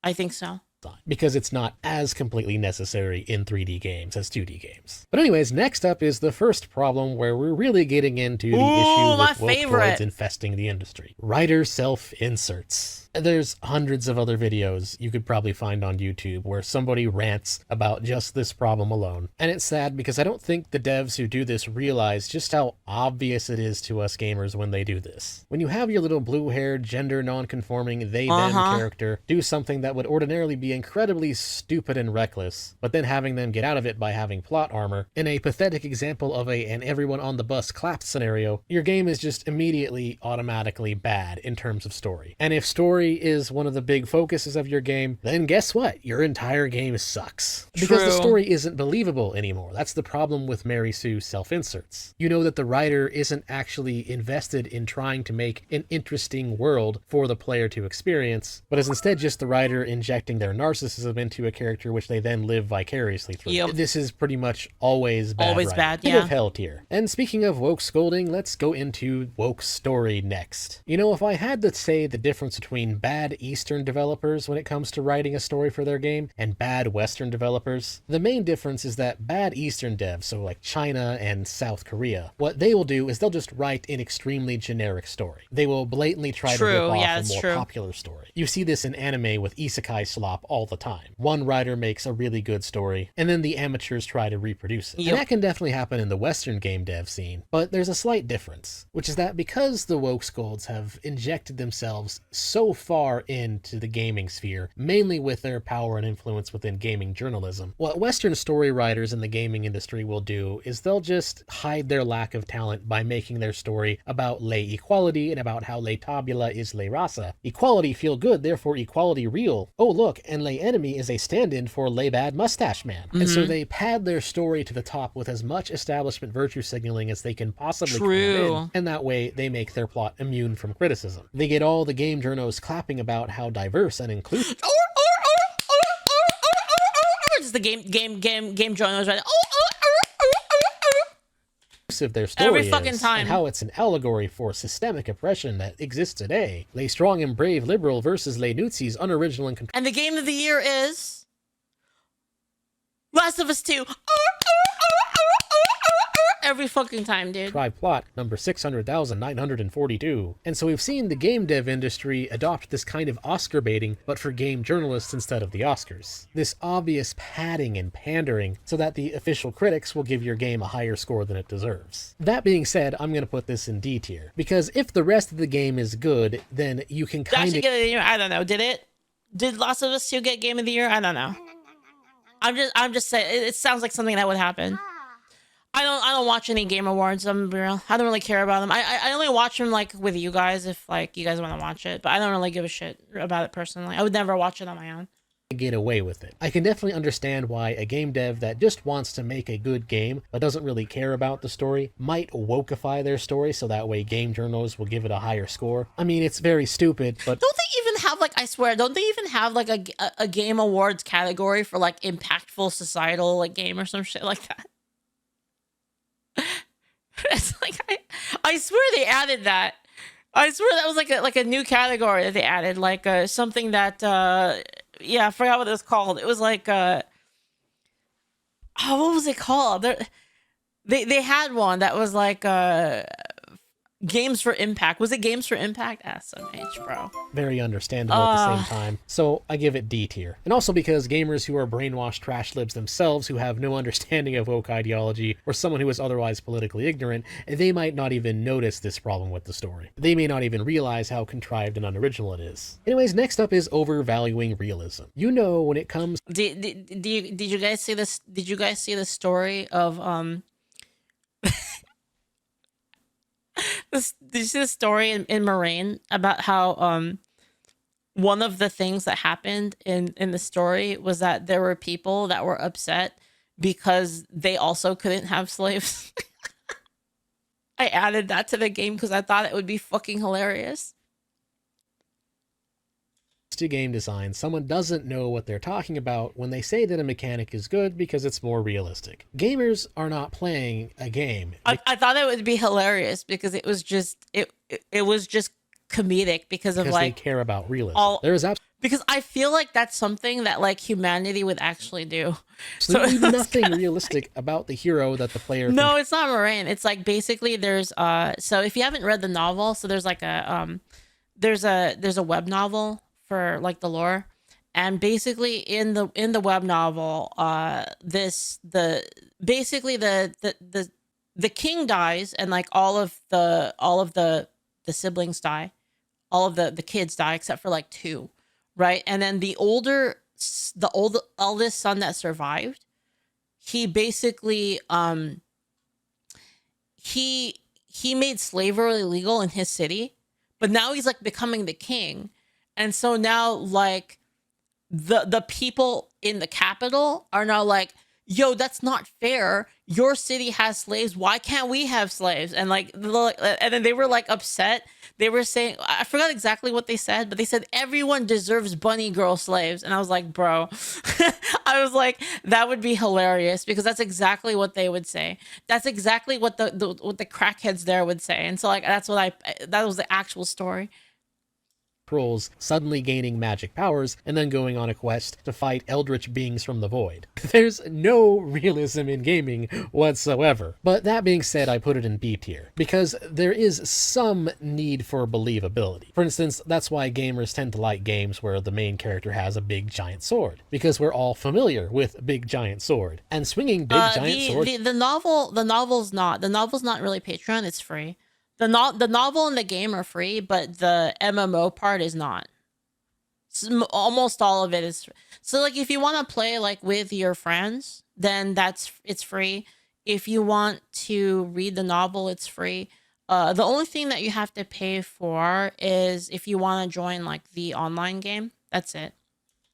I think so. Because it's not as completely necessary in 3D games as 2D games. But anyways, next up is the first problem where we're really getting into the issue with woke droids infesting the industry. Writer self-inserts. There's hundreds of other videos you could probably find on YouTube where somebody rants about just this problem alone. And it's sad because I don't think the devs who do this realize just how obvious it is to us gamers when they do this. When you have your little blue-haired, gender non-conforming they-them character do something that would ordinarily be incredibly stupid and reckless, but then having them get out of it by having plot armor, in a pathetic example of an everyone on the bus clapped scenario, your game is just immediately automatically bad in terms of story. And if story is one of the big focuses of your game, then guess what? Your entire game sucks. Because the story isn't believable anymore. That's the problem with Mary Sue self-inserts. You know that the writer isn't actually invested in trying to make an interesting world for the player to experience, but is instead just the writer injecting their narcissism into a character which they then live vicariously through. Yep. This is pretty much always bad. Always writing. bad, Bit yeah. of hell tier. And speaking of woke scolding, let's go into woke story next. You know, if I had to say the difference between bad Eastern developers when it comes to writing a story for their game and bad Western developers, the main difference is that bad Eastern devs, so like China and South Korea, what they will do is they'll just write an extremely generic story. They will blatantly try to rip off a more popular story. You see this in anime with isekai slop all the time. One writer makes a really good story, and then the amateurs try to reproduce it. And that can definitely happen in the Western game dev scene, but there's a slight difference, which is that because the woke scolds have injected themselves so far into the gaming sphere, mainly with their power and influence within gaming journalism, what Western story writers in the gaming industry will do is they'll just hide their lack of talent by making their story about lay equality and about how lay tabula is lay raza. Equality feel good, therefore equality real. Oh look, and lay enemy is a stand-in for lay bad mustache man. And so they pad their story to the top with as much establishment virtue signaling as they can possibly cram in, and that way they make their plot immune from criticism. They get all the game journos clapping about how diverse and inclusive just the game journals right their story every fucking time, and how it's an allegory for systemic oppression that exists today. Lay strong and brave liberal versus lay Nutsis unoriginal and and the game of the year is Last of Us 2. every fucking time, dude. Try plot number 600,942. And so we've seen the game dev industry adopt this kind of Oscar baiting, but for game journalists instead of the Oscars. This obvious padding and pandering so that the official critics will give your game a higher score than it deserves. That being said, I'm going to put this in D tier, because if the rest of the game is good, then you can kind of... I don't know, did it? Did Last of Us 2 get Game of the Year? I don't know. I'm just saying, it sounds like something that would happen. I don't watch any Game Awards. I'm real. I don't really care about them. I only watch them like with you guys if like you guys want to watch it, but I don't really give a shit about it personally. I would never watch it on my own. Get away with it. I can definitely understand why a game dev that just wants to make a good game but doesn't really care about the story might wokeify their story so that way game journals will give it a higher score. I mean, it's very stupid, but don't they even have like, I swear, don't they even have like a Game Awards category for like impactful societal like game or some shit like that? It's like I swear they added that. I swear that was like a new category that they added, like something that yeah, I forgot what it was called. It was like oh, what was it called? They had one that was like Games for Impact. Was it Games for Impact? SMH, bro. Very understandable at the same time. So I give it D tier. And also because gamers who are brainwashed trash libs themselves, who have no understanding of woke ideology, or someone who is otherwise politically ignorant, they might not even notice this problem with the story. They may not even realize how contrived and unoriginal it is. Anyways, next up is overvaluing realism. You know, when it comes... Did you guys see this? Did you guys see the story of did you see the story in Moraine about how one of the things that happened in the story was that there were people that were upset because they also couldn't have slaves? I added that to the game because I thought it would be fucking hilarious. To game design, someone doesn't know what they're talking about when they say that a mechanic is good because it's more realistic. Gamers are not playing a game. I thought it would be hilarious because it was just it was just comedic because of like they care about realism. There is because I feel like that's something that like humanity would actually do. Absolutely nothing realistic about the hero that the player. No, it's not Moraine. It's like basically there's so if you haven't read the novel, so there's like a there's a web novel for like the lore, and basically in the web novel the king dies, and like all of the siblings die, all of the kids die except for like 2, right? And then the eldest son that survived, he basically he made slavery illegal in his city, but now he's like becoming the king. And so now, like, the people in the capital are now like, yo, that's not fair. Your city has slaves. Why can't we have slaves? And like, and then they were like upset. They were saying, I forgot exactly what they said, but they said everyone deserves bunny girl slaves. And I was like, bro, I was like, that would be hilarious because that's exactly what they would say. That's exactly what the crackheads there would say. And so like, that was the actual story. Trolls suddenly gaining magic powers and then going on a quest to fight eldritch beings from the void. There's no realism in gaming whatsoever. But that being said, I put it in B tier because there is some need for believability. For instance, that's why gamers tend to like games where the main character has a big giant sword, because we're all familiar with big giant sword and swinging big giant sword. The novel's not really Patreon. It's free. The novel and the game are free, but the MMO part is not. Almost all of it is. So like if you want to play like with your friends, then it's free. If you want to read the novel, it's free. The only thing that you have to pay for is if you want to join like the online game. That's it.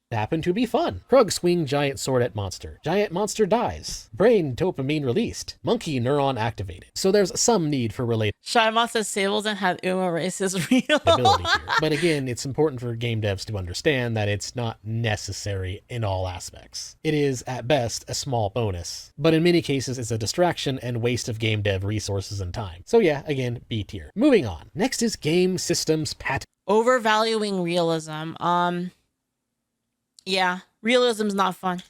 Happen to be fun. Krug swing giant sword at monster. Giant monster dies. Brain dopamine released. Monkey neuron activated. So there's some need for related. Shyamon says Sableton had Uma race is real. Ability here. But again, it's important for game devs to understand that it's not necessary in all aspects. It is, at best, a small bonus. But in many cases, it's a distraction and waste of game dev resources and time. So yeah, again, B tier. Moving on. Next is game systems patent. Overvaluing realism. Yeah, realism's not fun.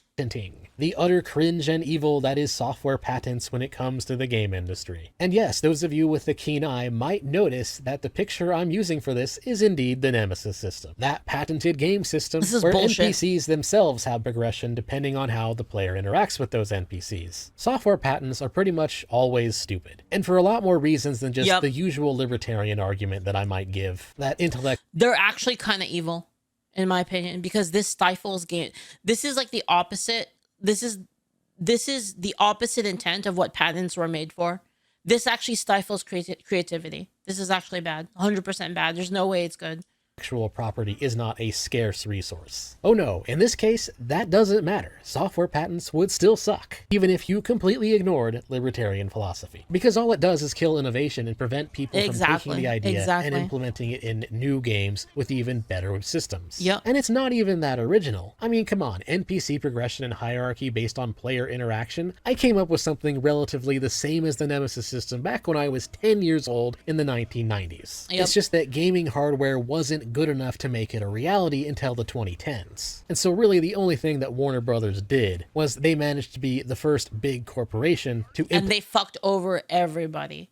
the utter cringe and evil that is software patents when it comes to the game industry. And yes, those of you with the keen eye might notice that the picture I'm using for this is indeed the Nemesis system. That patented game system where bullshit. NPCs themselves have progression depending on how the player interacts with those NPCs. Software patents are pretty much always stupid. And for a lot more reasons than just the usual libertarian argument that I might give, that intellect... They're actually kind of evil, in my opinion, because this stifles game. This is like the opposite. This is the opposite intent of what patents were made for. This actually stifles creativity. This is actually bad. 100% bad. There's no way it's good. Intellectual property is not a scarce resource. Oh no, in this case, that doesn't matter. Software patents would still suck, even if you completely ignored libertarian philosophy. Because all it does is kill innovation and prevent people from taking the idea and implementing it in new games with even better systems. And it's not even that original. I mean, come on, NPC progression and hierarchy based on player interaction. I came up with something relatively the same as the Nemesis system back when I was 10 years old in the 1990s. It's just that gaming hardware wasn't good enough to make it a reality until the 2010s. And so really the only thing that Warner Brothers did was they managed to be the first big corporation to and they fucked over everybody.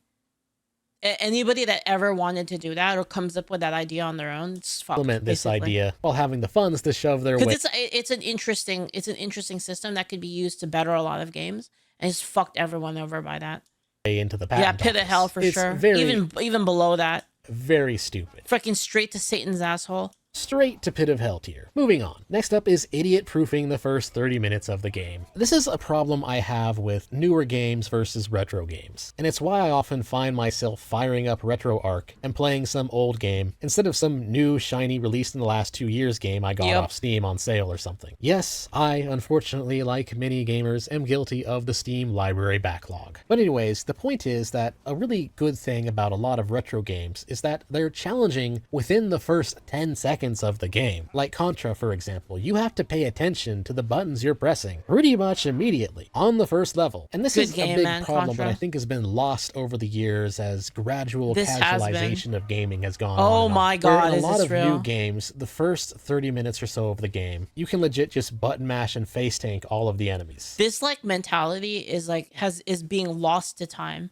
Anybody that ever wanted to do that or comes up with that idea on their own, it's fucked, implement this idea while having the funds to shove their way. It's an interesting system that could be used to better a lot of games, and it's fucked everyone over by that. Into the patent pit of hell for sure. Even below that. Very stupid. Freaking straight to Satan's asshole. Straight to pit of hell tier. Moving on. Next up is idiot proofing the first 30 minutes of the game. This is a problem I have with newer games versus retro games, and it's why I often find myself firing up RetroArch and playing some old game instead of some new shiny released in the last 2 years game I got off Steam on sale or something. Yes, I, unfortunately, like many gamers, am guilty of the Steam library backlog. But anyways, the point is that a really good thing about a lot of retro games is that they're challenging within the first 10 seconds of the game. Like Contra, for example, you have to pay attention to the buttons you're pressing pretty much immediately on the first level. And this is a big problem that I think has been lost over the years as gradual casualization of gaming has gone on. Oh my god, a lot of new games, the first 30 minutes or so of the game, you can legit just button mash and face tank all of the enemies. This like mentality is like is being lost to time.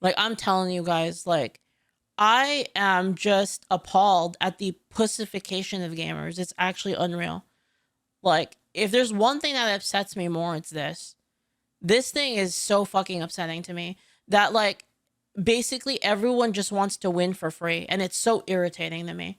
Like I'm telling you guys, like I am just appalled at the pussification of gamers. It's actually unreal. Like, if there's one thing that upsets me more, it's this. This thing is so fucking upsetting to me that, like, basically everyone just wants to win for free. And it's so irritating to me.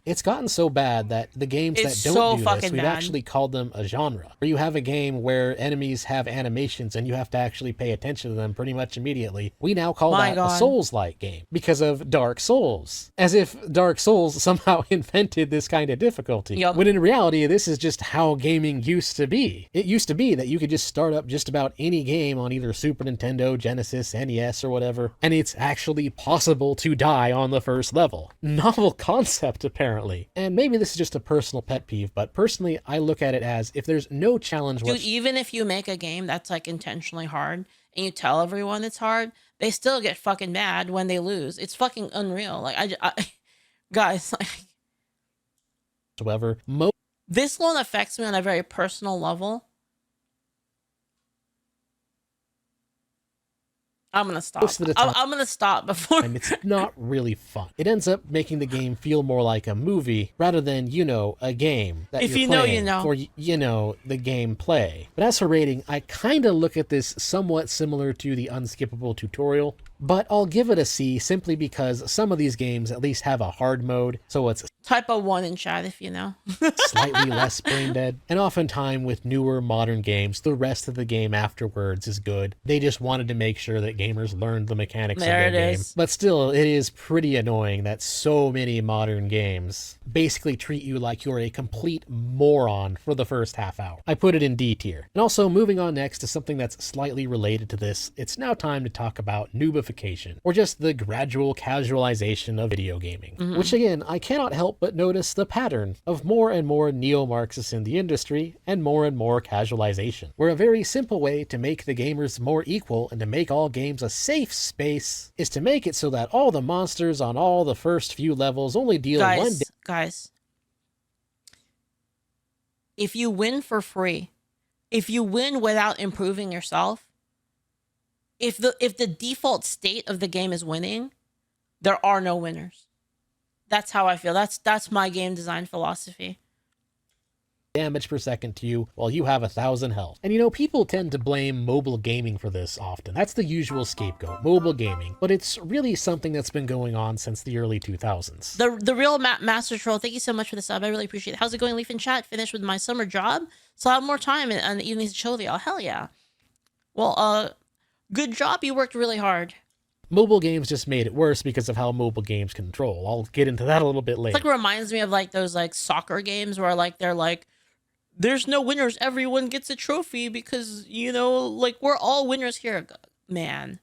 It's gotten so bad that the games that don't do this, we've actually called them a genre. Where you have a game where enemies have animations and you have to actually pay attention to them pretty much immediately. We now call that a Souls-like game because of Dark Souls. As if Dark Souls somehow invented this kind of difficulty. When in reality, this is just how gaming used to be. It used to be that you could just start up just about any game on either Super Nintendo, Genesis, NES, or whatever, and it's actually possible to die on the first level. Novel concept, apparently. And maybe this is just a personal pet peeve, but personally, I look at it as if there's no challenge. Dude, even if you make a game that's like intentionally hard and you tell everyone it's hard, they still get fucking mad when they lose. It's fucking unreal. Like, guys, like, however, this one affects me on a very personal level. I'm gonna stop. I'm gonna stop before. And it's not really fun. It ends up making the game feel more like a movie rather than, you know, a game that you're playing for, you know, the gameplay. But as for rating, I kind of look at this somewhat similar to the unskippable tutorial. But I'll give it a C simply because some of these games at least have a hard mode, so it's type a 1 in chat if you know. Slightly less brain dead. And oftentimes with newer modern games, the rest of the game afterwards is good. They just wanted to make sure that gamers learned the mechanics of their game. But still, it is pretty annoying that so many modern games basically treat you like you're a complete moron for the first half hour. I put it in D tier. And also moving on next to something that's slightly related to this, it's now time to talk about noobification, or just the gradual casualization of video gaming. Which again, I cannot help but notice the pattern of more and more neo-Marxists in the industry and more casualization, where a very simple way to make the gamers more equal and to make all games a safe space is to make it so that all the monsters on all the first few levels only deal one Guys, if you win for free, if you win without improving yourself, if the default state of the game is winning, there are no winners. That's how I feel. That's my game design philosophy. Damage per second to you while you have 1,000 health. And you know, people tend to blame mobile gaming for this often. That's the usual scapegoat, mobile gaming. But it's really something that's been going on since the early 2000s. The real Master Troll, thank you so much for the sub. I really appreciate it. How's it going, Leaf in chat? Finished with my summer job, so I have more time and evenings to chill with y'all. Hell yeah. Well, good job. You worked really hard. Mobile games just made it worse because of how mobile games control. I'll get into that a little bit later. It's like reminds me of like those like soccer games where like they're like, there's no winners, everyone gets a trophy because, you know, like we're all winners here. Man,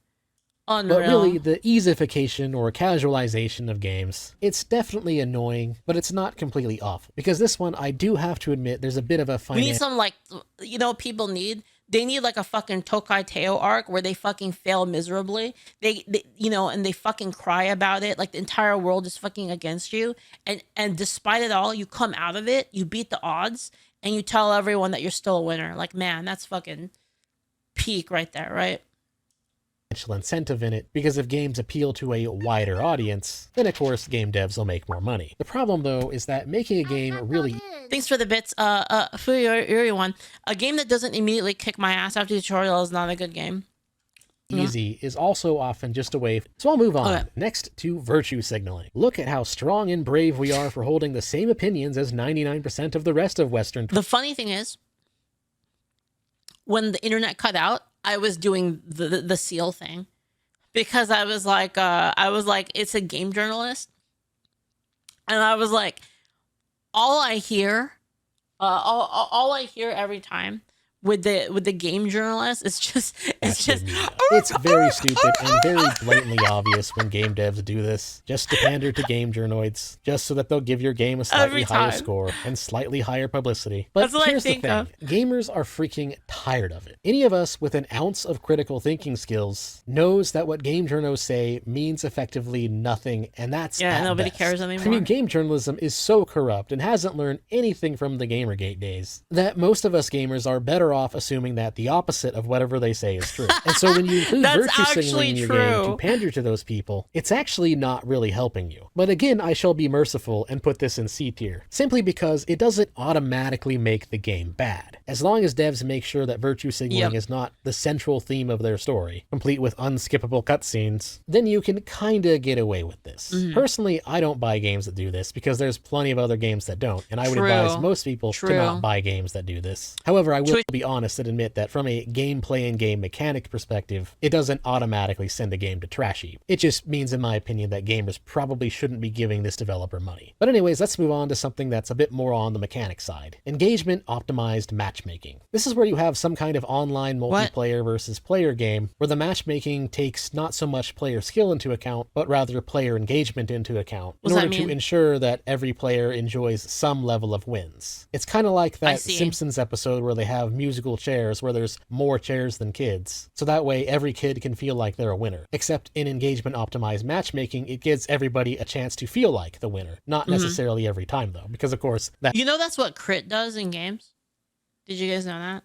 unreal. But really, the easification or casualization of games, it's definitely annoying, but it's not completely awful. Because this one, I do have to admit, there's a bit of a we need some like, you know, people need. They need like a fucking Tokai Teo arc where they fucking fail miserably. They you know, and they fucking cry about it. Like the entire world is fucking against you. And despite it all, you come out of it, you beat the odds, and you tell everyone that you're still a winner. Like, man, that's fucking peak right there, right? Incentive in it, because if games appeal to a wider audience, then of course game devs will make more money. The problem though is that making a game really... Thanks for the bits, Fuyuri a game that doesn't immediately kick my ass after the tutorial is not a good game. Easy is also often just a way. So I'll move on. Okay. Next to virtue signaling. Look at how strong and brave we are for holding the same opinions as 99% of the rest of Western... The funny thing is, when the internet cut out, I was doing the seal thing because I was like, it's a game journalist. And I was like, all I hear every time with the game journalist, it's very stupid and very blatantly obvious when game devs do this, just to pander to game journoids, just so that they'll give your game a slightly higher score and slightly higher publicity. But here's the thing, gamers are freaking tired of it. Any of us with an ounce of critical thinking skills knows that what game journos say means effectively nothing, and that's nobody best. cares anymore. I mean, game journalism is so corrupt and hasn't learned anything from the Gamergate days that most of us gamers are better off assuming that the opposite of whatever they say is true. And so when you include virtue signaling in your game to pander to those people, it's actually not really helping you. But again, I shall be merciful and put this in C tier, simply because it doesn't automatically make the game bad. As long as devs make sure that virtue signaling is not the central theme of their story, complete with unskippable cutscenes, then you can kinda get away with this. Personally, I don't buy games that do this because there's plenty of other games that don't, and I would advise most people to not buy games that do this. However, I will be honest and admit that from a gameplay and game mechanic perspective, it doesn't automatically send a game to trash heap. It just means, in my opinion, that gamers probably shouldn't be giving this developer money. But anyways, let's move on to something that's a bit more on the mechanic side. Engagement optimized matchmaking. This is where you have some kind of online multiplayer versus player game where the matchmaking takes not so much player skill into account, but rather player engagement into account in order to ensure that every player enjoys some level of wins. It's kind of like that Simpsons episode where they have musical chairs where there's more chairs than kids. So that way every kid can feel like they're a winner. Except in engagement optimized matchmaking, it gives everybody a chance to feel like the winner. Not necessarily every time though, because of course that... You know that's what crit does in games? Did you guys know that?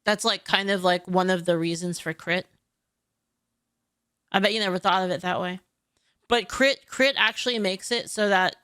That's like kind of like one of the reasons for crit. I bet you never thought of it that way. But crit actually makes it so that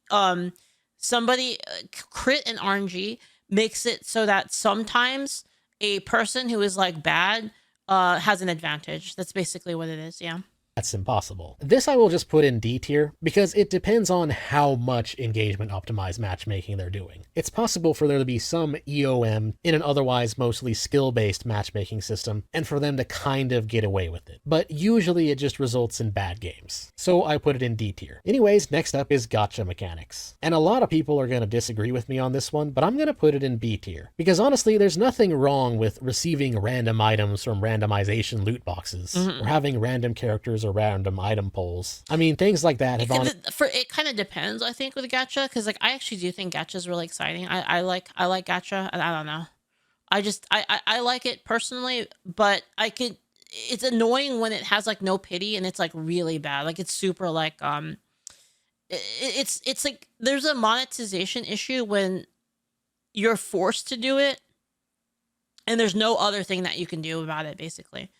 crit and RNG makes it so that sometimes a person who is like bad has an advantage. That's basically what it is. Yeah. That's impossible. This I will just put in D tier because it depends on how much engagement optimized matchmaking they're doing. It's possible for there to be some EOM in an otherwise mostly skill-based matchmaking system and for them to kind of get away with it. But usually it just results in bad games. So I put it in D tier. Anyways, next up is gacha mechanics. And a lot of people are going to disagree with me on this one, but I'm going to put it in B tier. Because honestly, there's nothing wrong with receiving random items from randomization loot boxes or having random characters or random item polls. I mean, things like that have it kind of depends, I think, with gacha, because like I actually do think gacha is really exciting. I like gacha, and I don't know. I like it personally, but it's annoying when it has like no pity and it's like really bad. Like it's super like it's like there's a monetization issue when you're forced to do it, and there's no other thing that you can do about it, basically.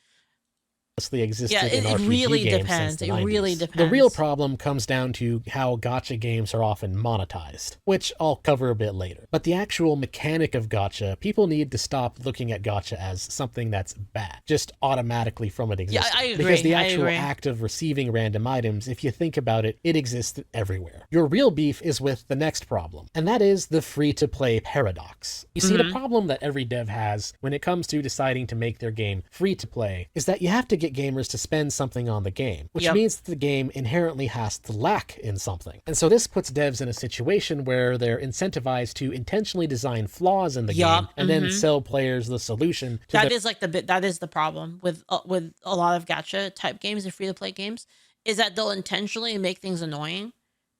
Existed in it RPG really games depends. since the It 90s. really depends. The real problem comes down to how gacha games are often monetized, which I'll cover a bit later. But the actual mechanic of gacha, people need to stop looking at gacha as something that's bad, just automatically from it existing. Yeah, I agree. Because the actual act of receiving random items, if you think about it, it exists everywhere. Your real beef is with the next problem, and that is the free-to-play paradox. You see, the problem that every dev has when it comes to deciding to make their game free-to-play is that you have to get gamers to spend something on the game, which means that the game inherently has to lack in something. And so this puts devs in a situation where they're incentivized to intentionally design flaws in the game and then sell players the solution. That is the problem with a lot of gacha type games and free to play games, is that they'll intentionally make things annoying.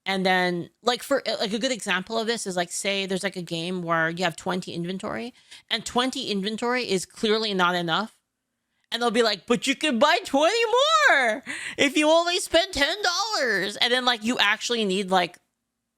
And then, like, for like a good example of this is, like, say there's like a game where you have 20 inventory, and 20 inventory is clearly not enough. And they'll be like, but you can buy 20 more if you only spend $10. And then, like, you actually need like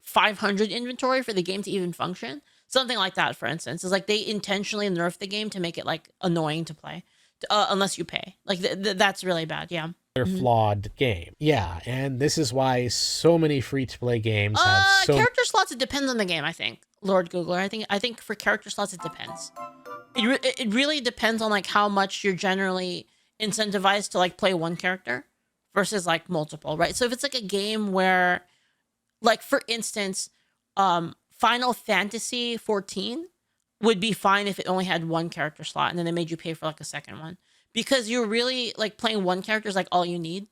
500 inventory for the game to even function. Something like that, for instance, is like they intentionally nerf the game to make it like annoying to play, unless you pay. Like that's really bad. Yeah. Flawed game. Yeah, and this is why so many free-to-play games have character slots. It depends on the game, I think. Lord Googler, I think for character slots it depends. It really depends on like how much you're generally incentivized to like play one character versus like multiple, right? So if it's like a game where, like, for instance, Final Fantasy 14 would be fine if it only had one character slot and then they made you pay for like a second one, because you're really like playing one character is like all you need,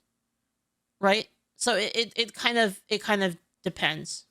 right? So it kind of depends.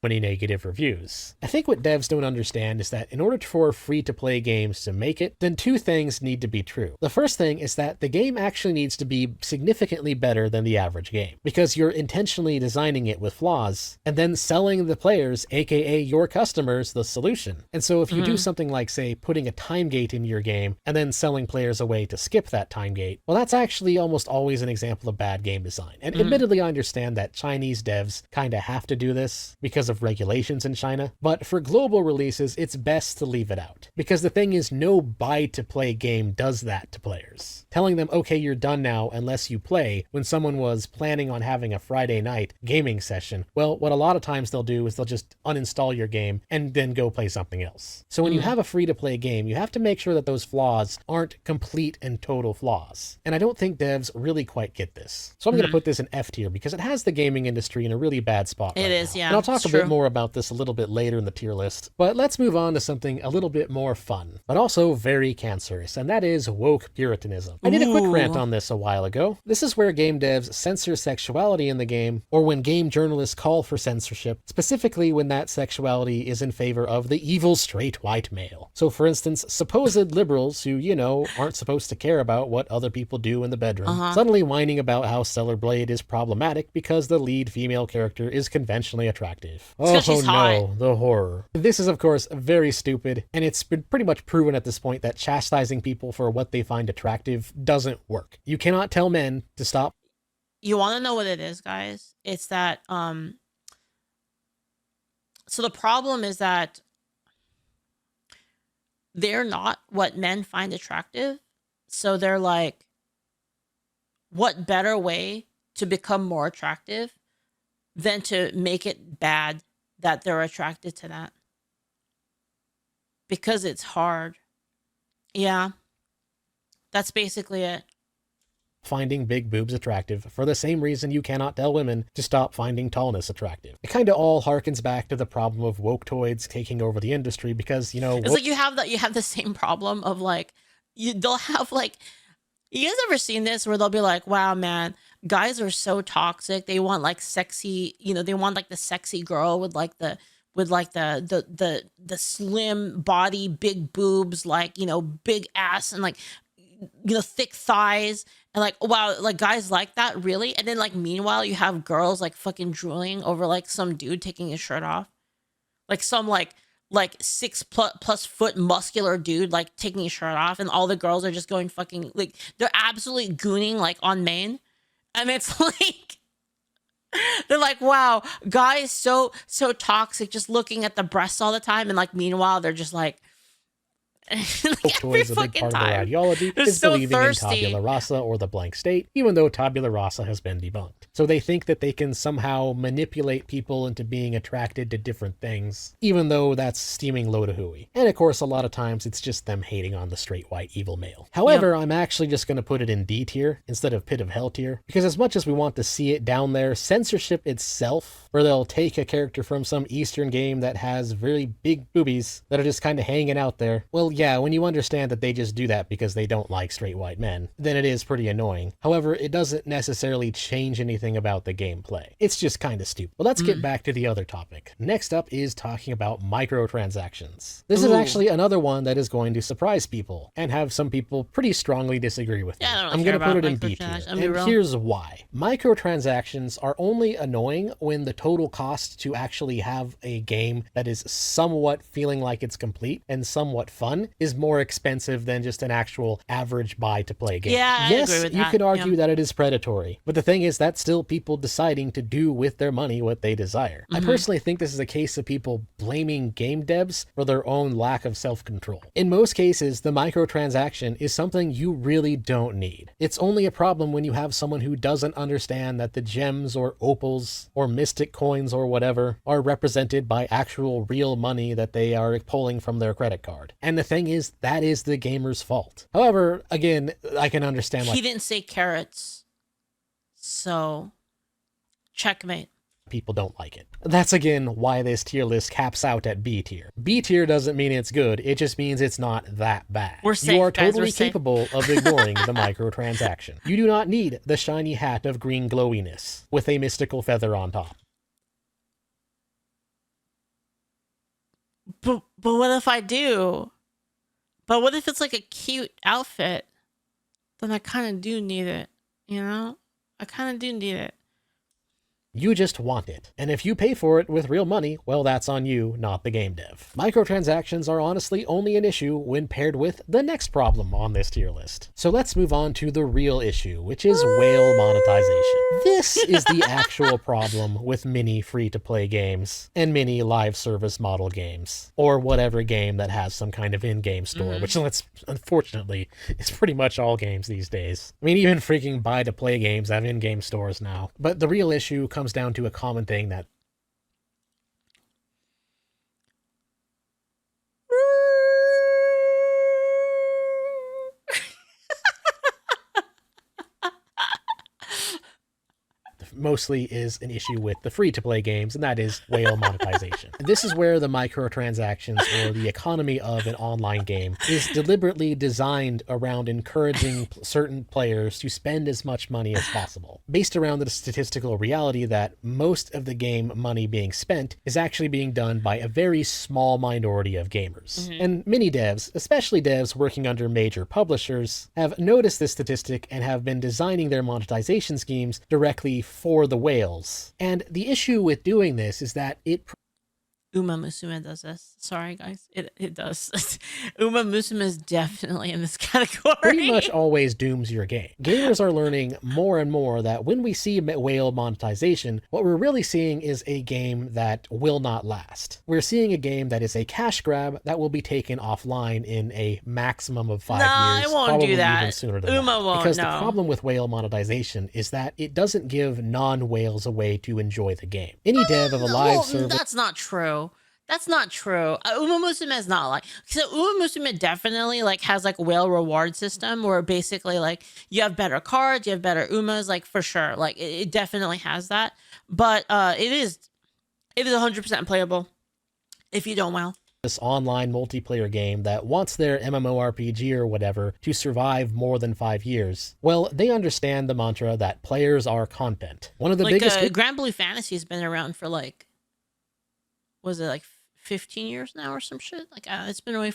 Many negative reviews. I think what devs don't understand is that in order for free-to-play games to make it, then two things need to be true. The first thing is that the game actually needs to be significantly better than the average game, because you're intentionally designing it with flaws and then selling the players, aka your customers, the solution. And so if you do something like, say, putting a time gate in your game and then selling players a way to skip that time gate, well, that's actually almost always an example of bad game design. And admittedly, I understand that Chinese devs kind of have to do this because of regulations in China, but for global releases, it's best to leave it out. Because the thing is, no buy-to-play game does that to players. Telling them, okay, you're done now unless you play, when someone was planning on having a Friday night gaming session, well, what a lot of times they'll do is they'll just uninstall your game and then go play something else. So when you have a free-to-play game, you have to make sure that those flaws aren't complete and total flaws. And I don't think devs really quite get this. So I'm going to put this in F tier because it has the gaming industry in a really bad spot right now. It is, yeah. And I'll talk a bit more about this a little bit later in the tier list, but let's move on to something a little bit more fun, but also very cancerous, and that is woke puritanism. I did a quick rant on this a while ago. This is where game devs censor sexuality in the game, or when game journalists call for censorship, specifically when that sexuality is in favor of the evil straight white male. So for instance, supposed liberals who, you know, aren't supposed to care about what other people do in the bedroom, suddenly whining about how Stellar Blade is problematic because the lead female character is conventionally attractive. Oh no, the horror. This is of course very stupid, and it's been pretty much proven at this point that chastising people for what they find attractive doesn't work. You cannot tell men to stop. You want to know what it is, guys? It's that, so the problem is that they're not what men find attractive. So they're like, what better way to become more attractive than to make it bad that they're attracted to that? Because it's hard. Yeah. That's basically it. Finding big boobs attractive for the same reason you cannot tell women to stop finding tallness attractive. It kind of all harkens back to the problem of woke-toids taking over the industry because, you know... It's like you have the same problem of like, they'll have like... You guys ever seen this where they'll be like, wow, man, guys are so toxic. They want like sexy, you know, they want like the sexy girl with like the slim body, big boobs, like, you know, big ass and like, you know, thick thighs, and like, wow, like guys like that, really? And then like meanwhile you have girls like fucking drooling over like some dude taking his shirt off, like some like 6+ foot muscular dude like taking his shirt off, and all the girls are just going fucking like, they're absolutely gooning like on main. And it's like, They're like, wow, guys, so toxic, just looking at the breasts all the time, and like meanwhile they're just like, like every Toys, a big fucking part of their time. ideology They're is so believing in thirsty. tabula rasa or the blank state, even though tabula rasa has been debunked. So they think that they can somehow manipulate people into being attracted to different things, even though that's steaming low to hooey. And of course, a lot of times it's just them hating on the straight white evil male. However, I'm actually just going to put it in D tier instead of pit of hell tier, because as much as we want to see it down there, censorship itself, where they'll take a character from some Eastern game that has very big boobies that are just kind of hanging out there, well, yeah, when you understand that they just do that because they don't like straight white men, then it is pretty annoying. However, it doesn't necessarily change anything about the gameplay. It's just kind of stupid. But let's get back to the other topic. Next up is talking about microtransactions. This is actually another one that is going to surprise people and have some people pretty strongly disagree with me. I'm going to put it in B tier. And here's why. Microtransactions are only annoying when the total cost to actually have a game that is somewhat feeling like it's complete and somewhat fun is more expensive than just an actual average buy to play game. Yeah, yes, I agree with you that. could argue that it is predatory, but the thing is that's still people deciding to do with their money what they desire. I personally think this is a case of people blaming game devs for their own lack of self-control. In most cases, the microtransaction is something you really don't need. It's only a problem when you have someone who doesn't understand that the gems or opals or mystic coins or whatever are represented by actual real money that they are pulling from their credit card. And the thing is, that is the gamer's fault. However, again, I can understand why he didn't say carrots, so checkmate. People don't like it. That's again why this tier list caps out at B tier. B tier doesn't mean it's good, it just means it's not that bad. We're safe, you are guys, totally capable of ignoring the microtransaction. You do not need the shiny hat of green glowiness with a mystical feather on top. But what if I do? But what if it's like a cute outfit? Then I kind of do need it, you know? I kind of do need it. You just want it. And if you pay for it with real money, well, that's on you, not the game dev. Microtransactions are honestly only an issue when paired with the next problem on this tier list. So let's move on to the real issue, which is whale monetization. This is the actual problem with many free-to-play games and many live service model games, or whatever game that has some kind of in-game store, which unfortunately is pretty much all games these days. I mean, even freaking buy-to-play games have in-game stores now. But the real issue comes down to a common thing that mostly is an issue with the free-to-play games, and that is whale monetization. This is where the microtransactions or the economy of an online game is deliberately designed around encouraging certain players to spend as much money as possible, based around the statistical reality that most of the game money being spent is actually being done by a very small minority of gamers. And many devs, especially devs working under major publishers, have noticed this statistic and have been designing their monetization schemes directly for the whales. And the issue with doing this is that it Uma Musume does this. Sorry, guys. It does. Uma Musume is definitely in this category. Pretty much always dooms your game. Gamers are learning more and more that when we see whale monetization, what we're really seeing is a game that will not last. We're seeing a game that is a cash grab that will be taken offline in a maximum of 5 years. It won't probably do that. Even sooner than Uma that. won't, Because no. the problem with whale monetization is that it doesn't give non-whales a way to enjoy the game. Any dev of a live service... That's not true. That's not true. Uma Musume is not like, so Uma Musume definitely like has like a whale reward system where basically like you have better cards, you have better Umas, like for sure. Like it definitely has that. But it is 100% playable if you don't whale. This online multiplayer game that wants their MMORPG or whatever to survive more than 5 years. Well, they understand the mantra that players are content. One of the biggest... Grand Blue Fantasy has been around for like, was it like 15 years now or some shit? Like it's been around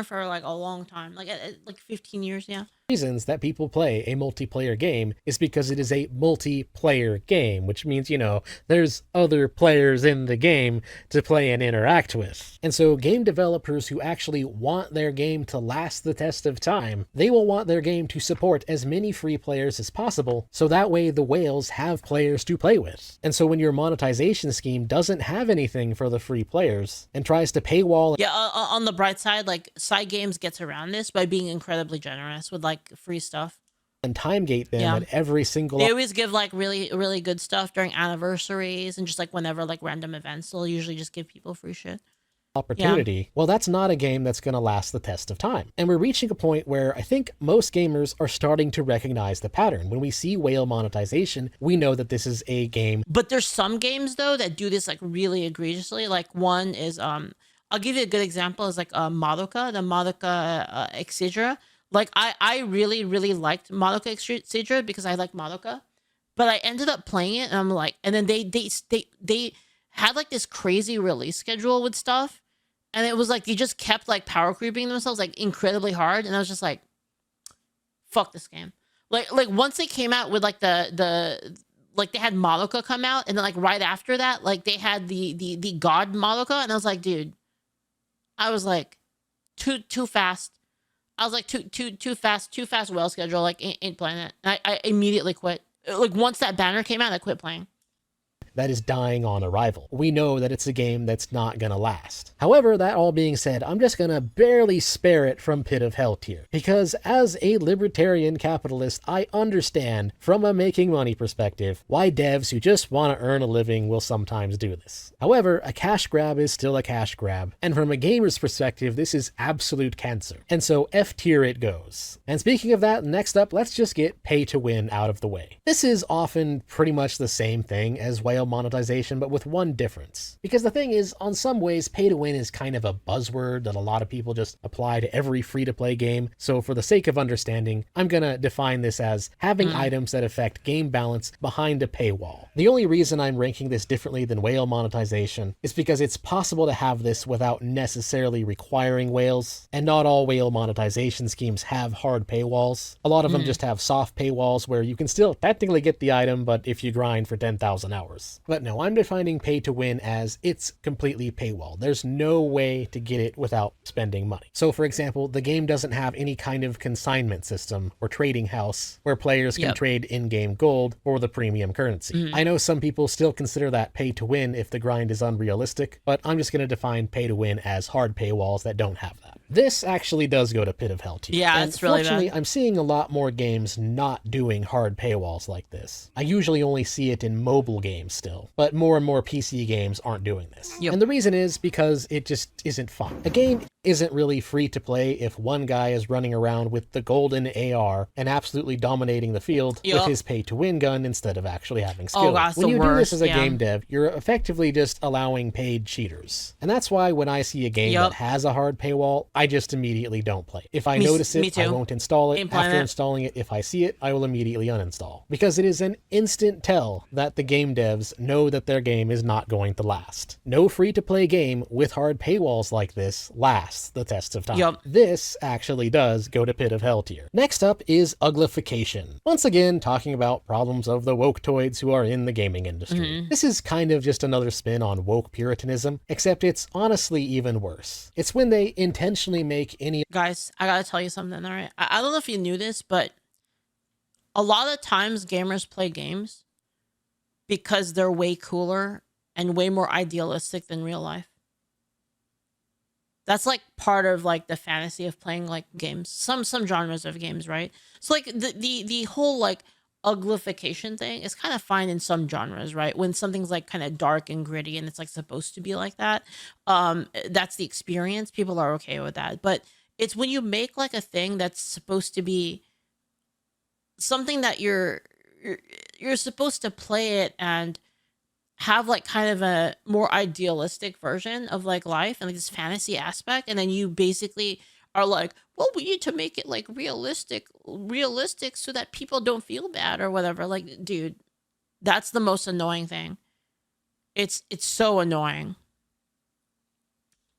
for like a long time, like 15 years. Yeah. reasons that people play a multiplayer game is because it is a multiplayer game, which means, you know, there's other players in the game to play and interact with. And so game developers who actually want their game to last the test of time, they will want their game to support as many free players as possible, so that way the whales have players to play with. And so when your monetization scheme doesn't have anything for the free players and tries to paywall... Yeah, on the bright side, like, Side Games gets around this by being incredibly generous with, like, free stuff. And time gate them at every single... They always give, like, really good stuff during anniversaries and just, like, whenever, like, random events. They'll usually just give people free shit. Opportunity. Well, that's not a game that's going to last the test of time. And we're reaching a point where I think most gamers are starting to recognize the pattern. When we see whale monetization, we know that this is a game. But there's some games, though, that do this, like, really egregiously. Like, one is, I'll give you a good example, is, like, Madoka, the Madoka Exidra. Like, I really liked Madoka Exidra because I like Madoka. But I ended up playing it, and I'm like, and then they had, like, this crazy release schedule with stuff. And it was like, they just kept, like, power creeping themselves, like, incredibly hard. And I was just like, fuck this game. Like once they came out with, like, like, they had Madoka come out. And then, like, right after that, like, they had the God Madoka. And I was like, dude, I was like, too fast. I was like, too fast whale schedule. Like, ain't playing it. And I immediately quit. Like, once that banner came out, I quit playing. That is dying on arrival. We know that it's a game that's not gonna last. However, that all being said, I'm just gonna barely spare it from Pit of Hell tier, because as a libertarian capitalist, I understand from a making money perspective why devs who just want to earn a living will sometimes do this. However, a cash grab is still a cash grab, and from a gamer's perspective, this is absolute cancer. And so F tier it goes. And speaking of that, next up, let's just get pay to win out of the way. This is often pretty much the same thing as whale monetization, but with one difference. Because the thing is, on some ways, pay to win is kind of a buzzword that a lot of people just apply to every free-to-play game. So for the sake of understanding, I'm gonna define this as having items that affect game balance behind a paywall. The only reason I'm ranking this differently than whale monetization is because it's possible to have this without necessarily requiring whales, and not all whale monetization schemes have hard paywalls. A lot of them just have soft paywalls where you can still technically get the item, but if you grind for 10,000 hours. But no, I'm defining pay to win as it's completely paywall. There's no way to get it without spending money. So for example, the game doesn't have any kind of consignment system or trading house where players can trade in-game gold for the premium currency. I know some people still consider that pay to win if the grind is unrealistic, but I'm just going to define pay to win as hard paywalls that don't have that. This actually does go to Pit of Hell tier. Yeah, it's really fortunately, bad. I'm seeing a lot more games not doing hard paywalls like this. I usually only see it in mobile games still, but more and more PC games aren't doing this. And the reason is because it just isn't fun. A game isn't really free to play if one guy is running around with the golden AR and absolutely dominating the field with his pay to win gun instead of actually having skill. Oh, gosh, when you do this as a yeah. game dev, you're effectively just allowing paid cheaters. And that's why when I see a game that has a hard paywall, I just immediately don't play. If I notice it, I won't install it. After installing it, if I see it, I will immediately uninstall. Because it is an instant tell that the game devs know that their game is not going to last. No free-to-play game with hard paywalls like this lasts the test of time. This actually does go to Pit of Hell tier. Next up is uglification. Once again, talking about problems of the woke-toids who are in the gaming industry. This is kind of just another spin on woke puritanism, except it's honestly even worse. It's when they intentionally make any... Guys, I gotta tell you something, alright? I don't know if you knew this, but a lot of times gamers play games because they're way cooler and way more idealistic than real life. That's like part of like the fantasy of playing like games, some genres of games, right? So like the whole like uglification thing is kind of fine in some genres, right? When something's like kind of dark and gritty and it's like supposed to be like that, that's the experience. People are okay with that. But it's when you make like a thing that's supposed to be something that you're supposed to play it and have like kind of a more idealistic version of like life and like this fantasy aspect, and then you basically are like, well, we need to make it like realistic so that people don't feel bad or whatever. Like, dude, that's the most annoying thing. It's so annoying.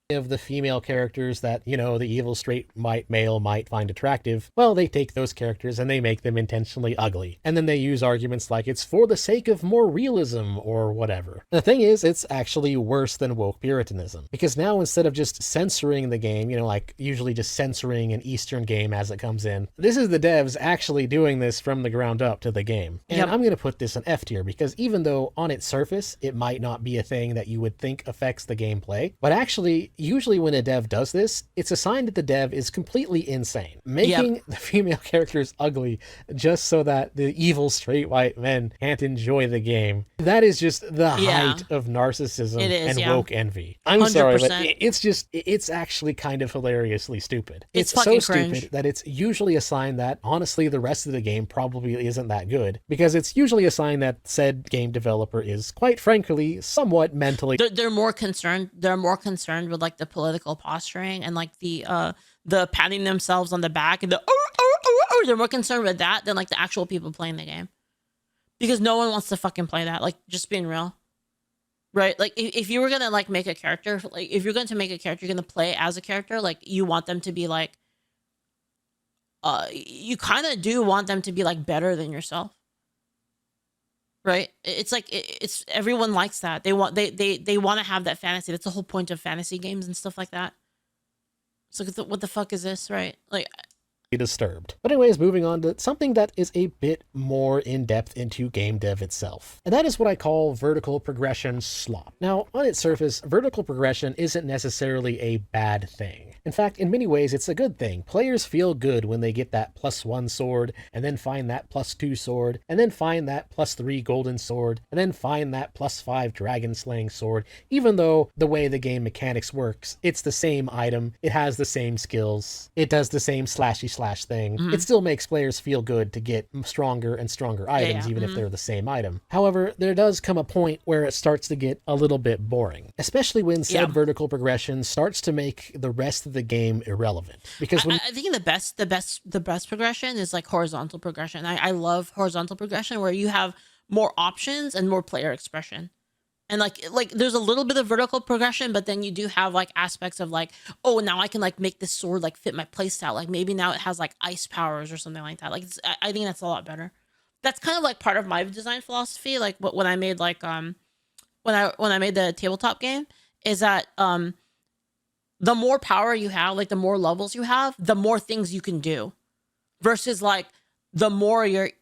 of the female characters that, you know, the evil straight male might find attractive, well, they take those characters and they make them intentionally ugly. And then they use arguments like it's for the sake of more realism or whatever. The thing is, it's actually worse than woke puritanism, because now instead of just censoring the game, you know, like usually just censoring an Eastern game as it comes in, this is the devs actually doing this from the ground up to the game. And I'm going to put this in F tier, because even though on its surface it might not be a thing that you would think affects the gameplay, but actually usually when a dev does this, it's a sign that the dev is completely insane. Making the female characters ugly just so that the evil straight white men can't enjoy the game. That is just the height of narcissism and woke envy. I'm 100%. Sorry, but it's actually kind of hilariously stupid. It's so stupid that it's usually a sign that honestly the rest of the game probably isn't that good, because it's usually a sign that said game developer is quite frankly somewhat mentally they're more concerned with like the political posturing and like the patting themselves on the back and they're more concerned with that than like the actual people playing the game, because no one wants to fucking play that. Like, just being real, right? Like if you were gonna like make a character, like if you're going to make a character, you're gonna play as a character, like you want them to be like you kind of do want them to be like better than yourself, right? It's like it's everyone likes that. They want to have that fantasy. That's the whole point of fantasy games and stuff like that. So what the fuck is this, right? Like, disturbed. But anyways, moving on to something that is a bit more in-depth into game dev itself. And that is what I call vertical progression slop. Now, on its surface, vertical progression isn't necessarily a bad thing. In fact, in many ways, it's a good thing. Players feel good when they get that +1 sword, and then find that +2 sword, and then find that +3 golden sword, and then find that +5 dragon slaying sword. Even though the way the game mechanics works, it's the same item, it has the same skills, it does the same slashy slash thing. It still makes players feel good to get stronger and stronger items, even if they're the same item. However, there does come a point where it starts to get a little bit boring, especially when said vertical progression starts to make the rest of the game irrelevant. Because I think the best progression is like horizontal progression. I love horizontal progression where you have more options and more player expression. And like there's a little bit of vertical progression, but then you do have like aspects of like, oh, now I can like make this sword like fit my playstyle. Like maybe now it has like ice powers or something like that. Like I think that's a lot better. That's kind of like part of my design philosophy. Like when I made like when I made the tabletop game, is that the more power you have, like the more levels you have, the more things you can do, versus like the more like,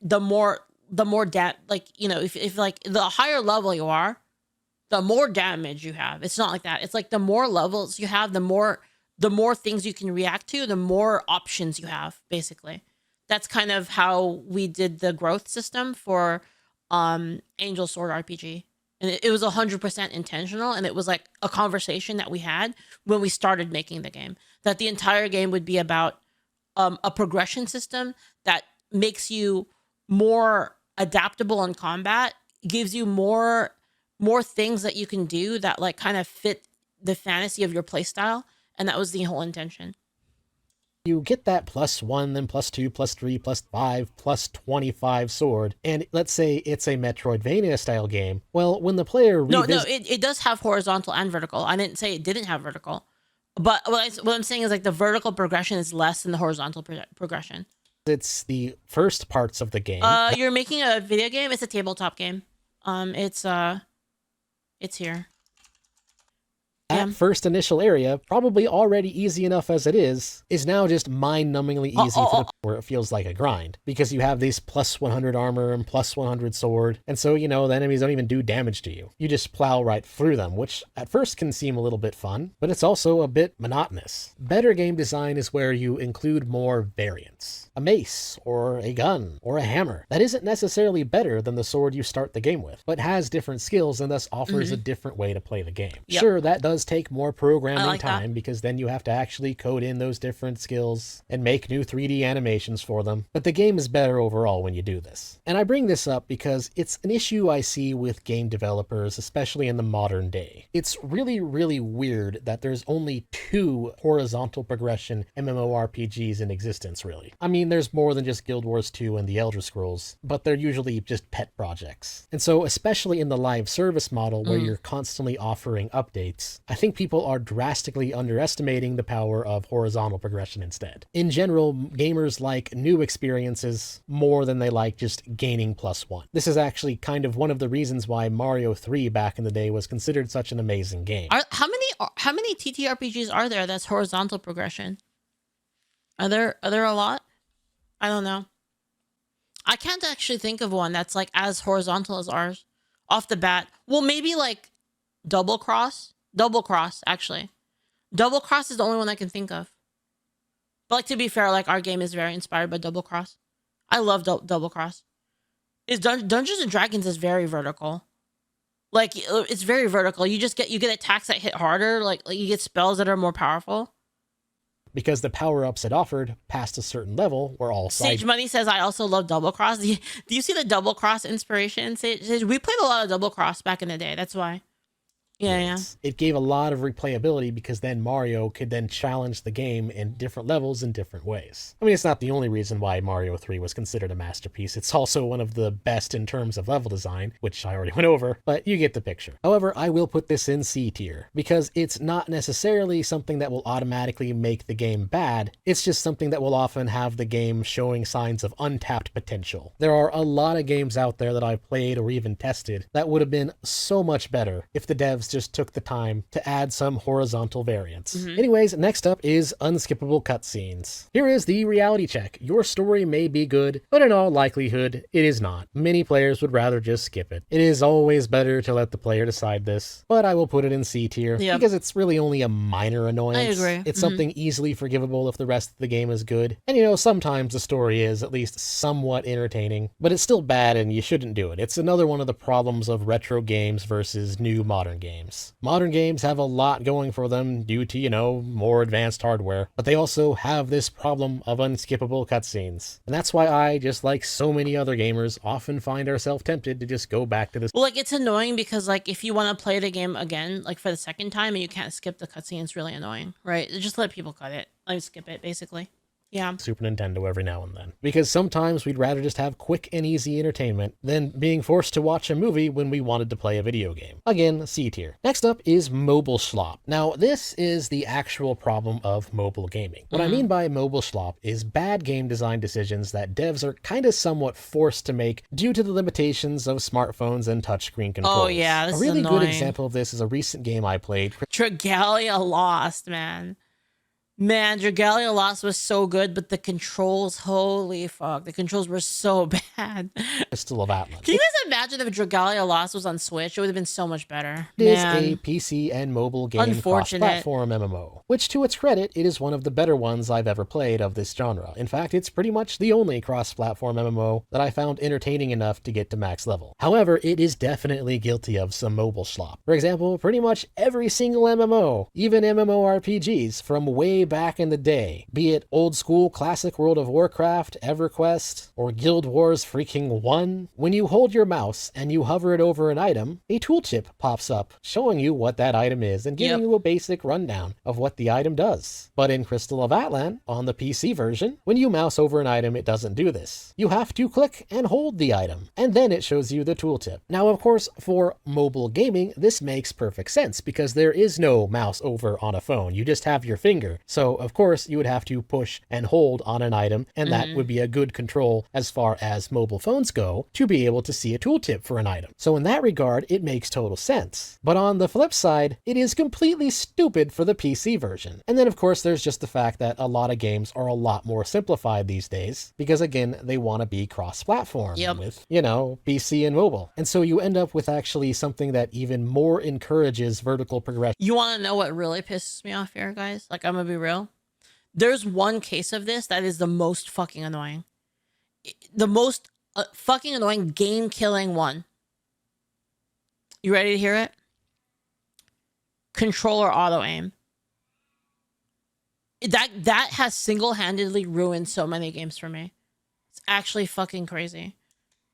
you know, if like the higher level you are, the more damage you have. It's not like that. It's like the more levels you have, the more things you can react to, the more options you have, basically. That's kind of how we did the growth system for Angel Sword RPG. And it was 100% intentional, and it was like a conversation that we had when we started making the game, that the entire game would be about a progression system that makes you more adaptable in combat, gives you more things that you can do that like kind of fit the fantasy of your playstyle, and that was the whole intention. You get that +1, then +2, +3, +5, +25 sword, and let's say it's a Metroidvania style game. Well, when the player it does have horizontal and vertical. I didn't say it didn't have vertical, but what I'm saying is like the vertical progression is less than the horizontal progression. It's the first parts of the game. You're making a video game. It's a tabletop game. It's here. That first initial area, probably already easy enough as it is now just mind-numbingly easy to the point where it feels like a grind. Because you have these +100 armor and +100 sword, and so, you know, the enemies don't even do damage to you. You just plow right through them, which at first can seem a little bit fun, but it's also a bit monotonous. Better game design is where you include more variants. A mace, or a gun, or a hammer. That isn't necessarily better than the sword you start the game with, but has different skills and thus offers a different way to play the game. Sure, that does take more programming time, because then you have to actually code in those different skills and make new 3D animations for them, but the game is better overall when you do this. And I bring this up because it's an issue I see with game developers, especially in the modern day. It's really, really weird that there's only 2 horizontal progression MMORPGs in existence, really. I mean, there's more than just Guild Wars 2 and the Elder Scrolls, but they're usually just pet projects. And so, especially in the live service model where you're constantly offering updates, I think people are drastically underestimating the power of horizontal progression instead. In general, gamers like new experiences more than they like just gaining +1. This is actually kind of one of the reasons why Mario 3 back in the day was considered such an amazing game. How many TTRPGs are there that's horizontal progression? Are there a lot? I don't know. I can't actually think of one that's like as horizontal as ours off the bat. Well, maybe like Double Cross, actually. Double Cross is the only one I can think of. But like, to be fair, like, our game is very inspired by Double Cross. I love Double Cross. Dungeons and Dragons is very vertical. Like, it's very vertical. You get attacks that hit harder. Like you get spells that are more powerful. Because the power-ups it offered past a certain level were all Sage Money says, I also love Double Cross. Do you see the Double Cross inspiration? Sage, we played a lot of Double Cross back in the day. That's why. Yeah. It gave a lot of replayability because then Mario could then challenge the game in different levels in different ways. I mean, it's not the only reason why Mario 3 was considered a masterpiece. It's also one of the best in terms of level design, which I already went over, but you get the picture. However, I will put this in C tier because it's not necessarily something that will automatically make the game bad. It's just something that will often have the game showing signs of untapped potential. There are a lot of games out there that I've played or even tested that would have been so much better if the devs just took the time to add some horizontal variants. Anyways, next up is unskippable cutscenes. Here is the reality check. Your story may be good, but in all likelihood, it is not. Many players would rather just skip it. It is always better to let the player decide this, but I will put it in C tier because it's really only a minor annoyance. I agree. It's something easily forgivable if the rest of the game is good. And you know, sometimes the story is at least somewhat entertaining, but it's still bad and you shouldn't do it. It's another one of the problems of retro games versus new modern games. Modern games have a lot going for them due to, you know, more advanced hardware, but they also have this problem of unskippable cutscenes. And that's why I, just like so many other gamers, often find ourselves tempted to just go back to this. Well, like, it's annoying because, like, if you want to play the game again, like, for the second time and you can't skip the cutscene, it's really annoying, right? Just let people cut it. Like, skip it, basically. Yeah. Super Nintendo every now and then. Because sometimes we'd rather just have quick and easy entertainment than being forced to watch a movie when we wanted to play a video game. Again, C tier. Next up is mobile slop. Now, this is the actual problem of mobile gaming. What I mean by mobile slop is bad game design decisions that devs are kind of somewhat forced to make due to the limitations of smartphones and touchscreen controls. Oh yeah, this a really is annoying. good example of this is a recent game I played. Dragalia Lost, man. Man, Dragalia Lost was so good, but the controls, holy fuck, the controls were so bad. Crystal of Atlan. Can you guys imagine if Dragalia Lost was on Switch? It would have been so much better. It is a PC and mobile game cross-platform MMO, which to its credit, it is one of the better ones I've ever played of this genre. In fact, it's pretty much the only cross-platform MMO that I found entertaining enough to get to max level. However, it is definitely guilty of some mobile slop. For example, pretty much every single MMO, even MMORPGs from way back in the day, be it old school classic World of Warcraft, EverQuest, or Guild Wars freaking 1, when you hold your mouse and you hover it over an item, a tooltip pops up showing you what that item is and giving you a basic rundown of what the item does. But in Crystal of Atlan, on the PC version, when you mouse over an item, it doesn't do this. You have to click and hold the item, and then it shows you the tooltip. Now, of course, for mobile gaming, this makes perfect sense because there is no mouse over on a phone. You just have your finger. So, of course, you would have to push and hold on an item, and that would be a good control as far as mobile phones go to be able to see a tooltip for an item. So in that regard, it makes total sense. But on the flip side, it is completely stupid for the PC version. And then, of course, there's just the fact that a lot of games are a lot more simplified these days because, again, they want to be cross-platform with, you know, PC and mobile. And so you end up with actually something that even more encourages vertical progression. You want to know what really pisses me off here, guys? Like, I'm gonna be real. There's one case of this that is the most fucking annoying. The most fucking annoying game-killing one. You ready to hear it? Controller auto-aim. That has single-handedly ruined so many games for me. It's actually fucking crazy.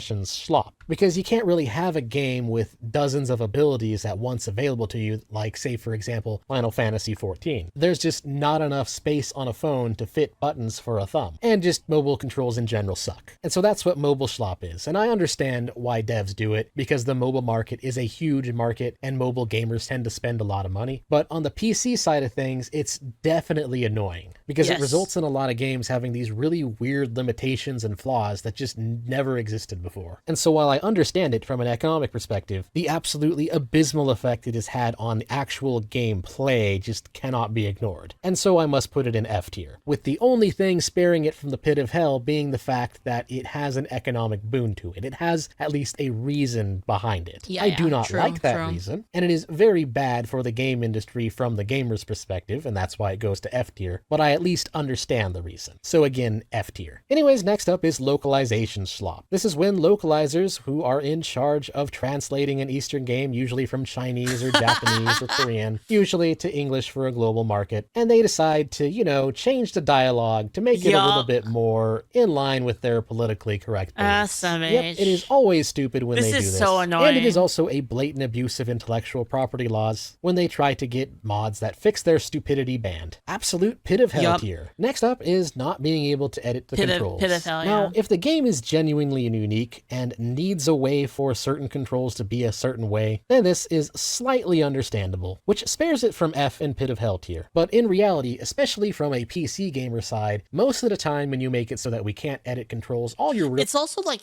sessions slop, because you can't really have a game with dozens of abilities at once available to you, like, say, for example, Final Fantasy XIV. There's just not enough space on a phone to fit buttons for a thumb, and just mobile controls in general suck. And so that's what mobile slop is, and I understand why devs do it, because the mobile market is a huge market, and mobile gamers tend to spend a lot of money. But on the PC side of things, it's definitely annoying, because it results in a lot of games having these really weird limitations and flaws that just never existed before. And so while I understand it from an economic perspective, the absolutely abysmal effect it has had on actual gameplay just cannot be ignored. And so I must put it in F tier, with the only thing sparing it from the pit of hell being the fact that it has an economic boon to it. It has at least a reason behind it. I do not like that reason, and it is very bad for the game industry from the gamer's perspective, and that's why it goes to F tier, but I at least understand the reason. So again, F tier. Anyways, next up is localization slop. This is when localizers who are in charge of translating an Eastern game, usually from Chinese or Japanese or Korean, usually to English for a global market, and they decide to, you know, change the dialogue to make it a little bit more in line with their politically correct beliefs. Yep, it is always stupid when they do this. This is so annoying. And it is also a blatant abuse of intellectual property laws when they try to get mods that fix their stupidity banned. Absolute pit of hell tier. Next up is not being able to edit the controls. Pit of hell, now, if the game is genuinely unique and needs a way for certain controls to be a certain way, then this is slightly understandable, which spares it from F and pit of hell tier. But in reality, especially from a PC gamer side, most of the time when you make it so that we can't edit controls, all you're it's also like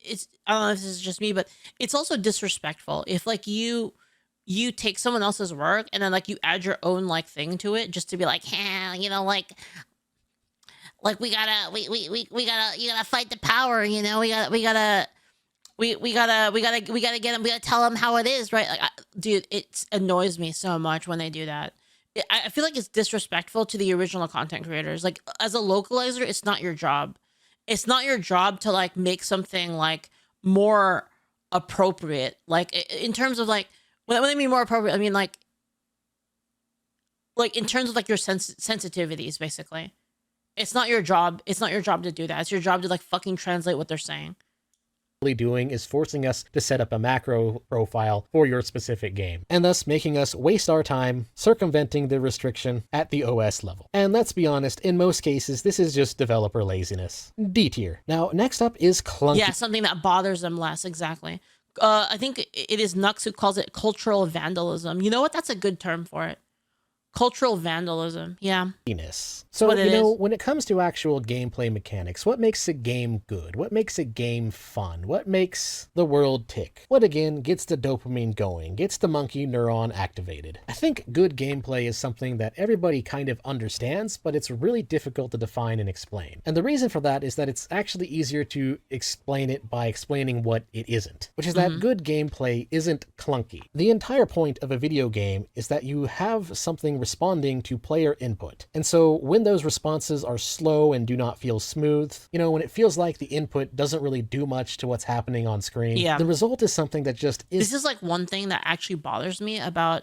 it's, I don't know if this is just me, but it's also disrespectful if like you take someone else's work and then like you add your own like thing to it just to be like, yeah, you know, like we gotta you gotta fight the power, you know, we gotta get them, we gotta tell them how it is, right? Like, dude, it annoys me so much when they do that. I feel like it's disrespectful to the original content creators. Like, as a localizer, it's not your job. It's not your job to like make something like more appropriate. Like in terms of like, when I mean more appropriate, I mean like in terms of like your sensitivities, basically. It's not your job. It's not your job to do that. It's your job to like fucking translate what they're saying. Doing is forcing us to set up a macro profile for your specific game, and thus making us waste our time circumventing the restriction at the OS level. And let's be honest, in most cases, this is just developer laziness. D tier. Now, next up is clunky. Yeah, something that bothers them less, exactly. I think it is Nux who calls it cultural vandalism. You know what? That's a good term for it. Cultural vandalism, yeah. So, you know, when it comes to actual gameplay mechanics, what makes a game good? What makes a game fun? What makes the world tick? What, again, gets the dopamine going, gets the monkey neuron activated? I think good gameplay is something that everybody kind of understands, but it's really difficult to define and explain. And the reason for that is that it's actually easier to explain it by explaining what it isn't, which is that good gameplay isn't clunky. The entire point of a video game is that you have something responding to player input. And so when those responses are slow and do not feel smooth, you know, when it feels like the input doesn't really do much to what's happening on screen, the result is something that just is... This is like one thing that actually bothers me about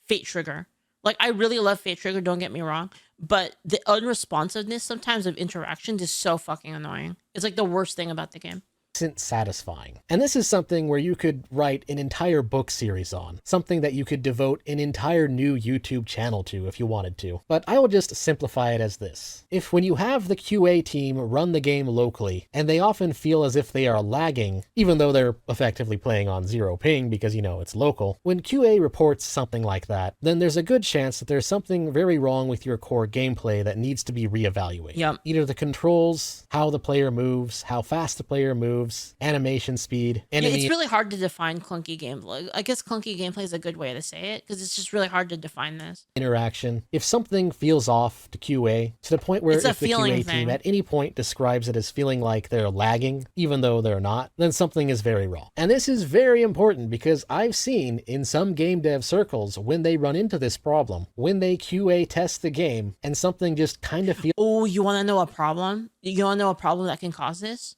Fate Trigger. Like, I really love Fate Trigger, don't get me wrong, but the unresponsiveness sometimes of interactions is so fucking annoying. It's like the worst thing about the game. Isn't satisfying. And this is something where you could write an entire book series on, something that you could devote an entire new YouTube channel to if you wanted to. But I will just simplify it as this. If when you have the QA team run the game locally, and they often feel as if they are lagging, even though they're effectively playing on 0 ping because, you know, it's local, when QA reports something like that, then there's a good chance that there's something very wrong with your core gameplay that needs to be reevaluated. Either the controls, how the player moves, how fast the player moves, animation speed. It's really hard to define clunky gameplay. I guess clunky gameplay is a good way to say it, because it's just really hard to define this. Interaction. If something feels off to QA, to the point where if the QA team at any point describes it as feeling like they're lagging, even though they're not, then something is very wrong. And this is very important because I've seen in some game dev circles when they run into this problem, when they QA test the game and something just kind of feels... Oh, you want to know a problem? You want to know a problem that can cause this?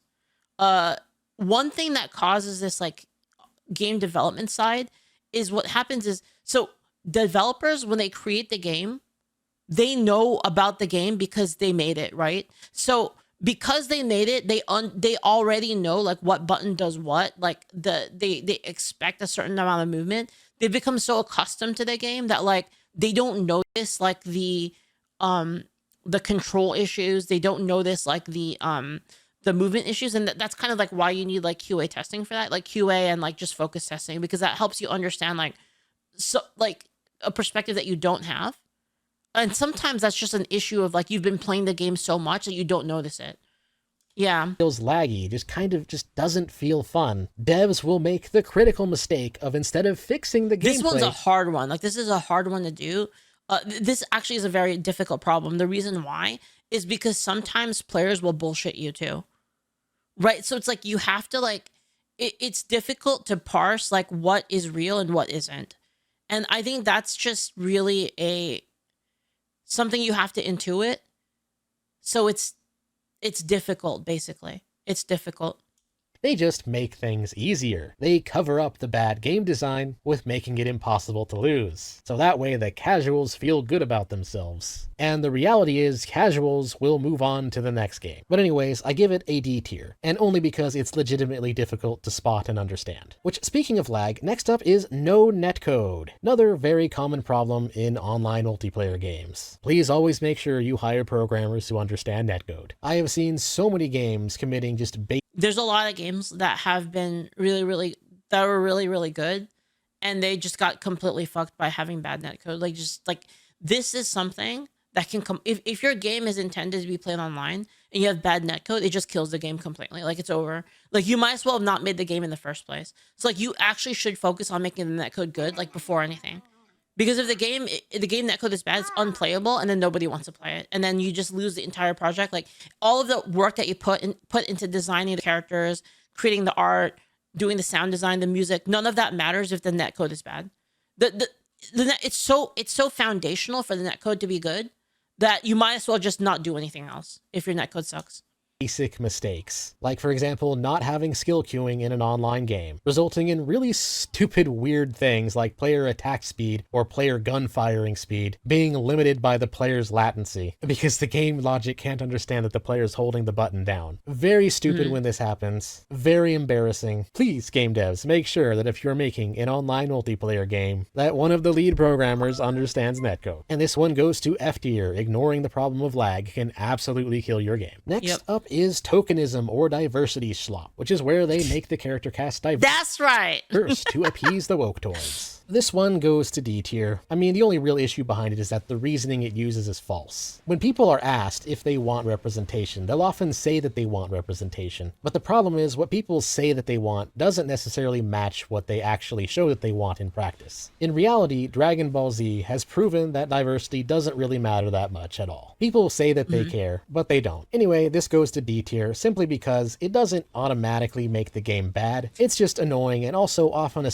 One thing that causes this like game development side is what happens is, so developers, when they create the game, they know about the game because they made it, right? So because they made it, they already know like what button does what, like they expect a certain amount of movement. They've become so accustomed to the game that like they don't notice like the control issues. They don't notice like the movement issues, and that's kind of like why you need like QA testing for that, like QA and like just focus testing, because that helps you understand like like a perspective that you don't have. And sometimes that's just an issue of like you've been playing the game so much that you don't notice it. Yeah. Feels laggy, just doesn't feel fun. Devs will make the critical mistake of, instead of fixing the gameplay... This one's a hard one. Like, this is a hard one to do. This actually is a very difficult problem. The reason why is because sometimes players will bullshit you too. Right? So it's like you have to like... It's difficult to parse like what is real and what isn't. And I think that's just really something you have to intuit. So it's difficult, basically. It's difficult. They just make things easier. They cover up the bad game design with making it impossible to lose. So that way the casuals feel good about themselves. And the reality is casuals will move on to the next game. But anyways, I give it a D tier, and only because it's legitimately difficult to spot and understand. Which, speaking of lag, next up is no netcode. Another very common problem in online multiplayer games. Please always make sure you hire programmers who understand netcode. I have seen so many games committing just there's a lot of games that have been really good, and they just got completely fucked by having bad netcode. Like, just like, this is something that can come if your game is intended to be played online and you have bad netcode, it just kills the game completely. Like, it's over. Like, you might as well have not made the game in the first place. So like, you actually should focus on making the netcode good, like, before anything. Because if the game netcode is bad, it's unplayable, and then nobody wants to play it, and then you just lose the entire project. Like, all of the work that you put into designing the characters, creating the art, doing the sound design, the music, none of that matters if the netcode is bad. It's so foundational for the netcode to be good that you might as well just not do anything else if your netcode sucks. Basic mistakes, like for example not having skill queuing in an online game, resulting in really stupid weird things like player attack speed or player gun firing speed being limited by the player's latency because the game logic can't understand that the player is holding the button down. Very stupid when this happens. Very embarrassing. Please, game devs, make sure that if you're making an online multiplayer game that one of the lead programmers understands netcode. And this one goes to F tier. Ignoring the problem of lag can absolutely kill your game. Next up is tokenism or diversity slop, which is where they make the character cast diverse. That's right. First, to appease the woke toys. This one goes to D tier. I mean, the only real issue behind it is that the reasoning it uses is false. When people are asked if they want representation, they'll often say that they want representation. But the problem is, what people say that they want doesn't necessarily match what they actually show that they want in practice. In reality, Dragon Ball Z has proven that diversity doesn't really matter that much at all. People say that they care, but they don't. Anyway, this goes to D tier simply because it doesn't automatically make the game bad. It's just annoying and also often a...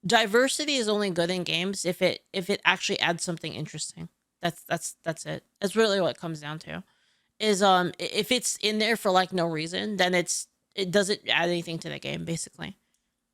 Diversity is only good in games if it actually adds something interesting. That's it. That's really what it comes down to. Is if it's in there for like no reason, then it doesn't add anything to the game, basically.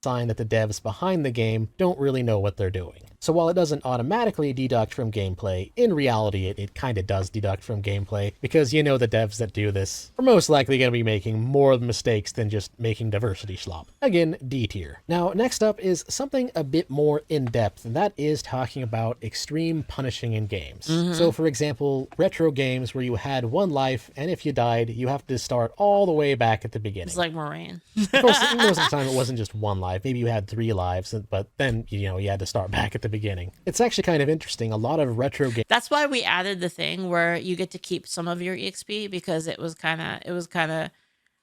Sign that the devs behind the game don't really know what they're doing. So while it doesn't automatically deduct from gameplay, in reality it kind of does deduct from gameplay, because you know the devs that do this are most likely going to be making more mistakes than just making diversity slop. Again, D tier. Now, next up is something a bit more in-depth, and that is talking about extreme punishing in games. So for example, retro games where you had one life, and if you died, you have to start all the way back at the beginning. It's like Moraine. Most of the time it wasn't just one life. Maybe you had 3 lives, but then, you know, you had to start back at the beginning. It's actually kind of interesting. A lot of retro games... That's why we added the thing where you get to keep some of your EXP, because it was kind of,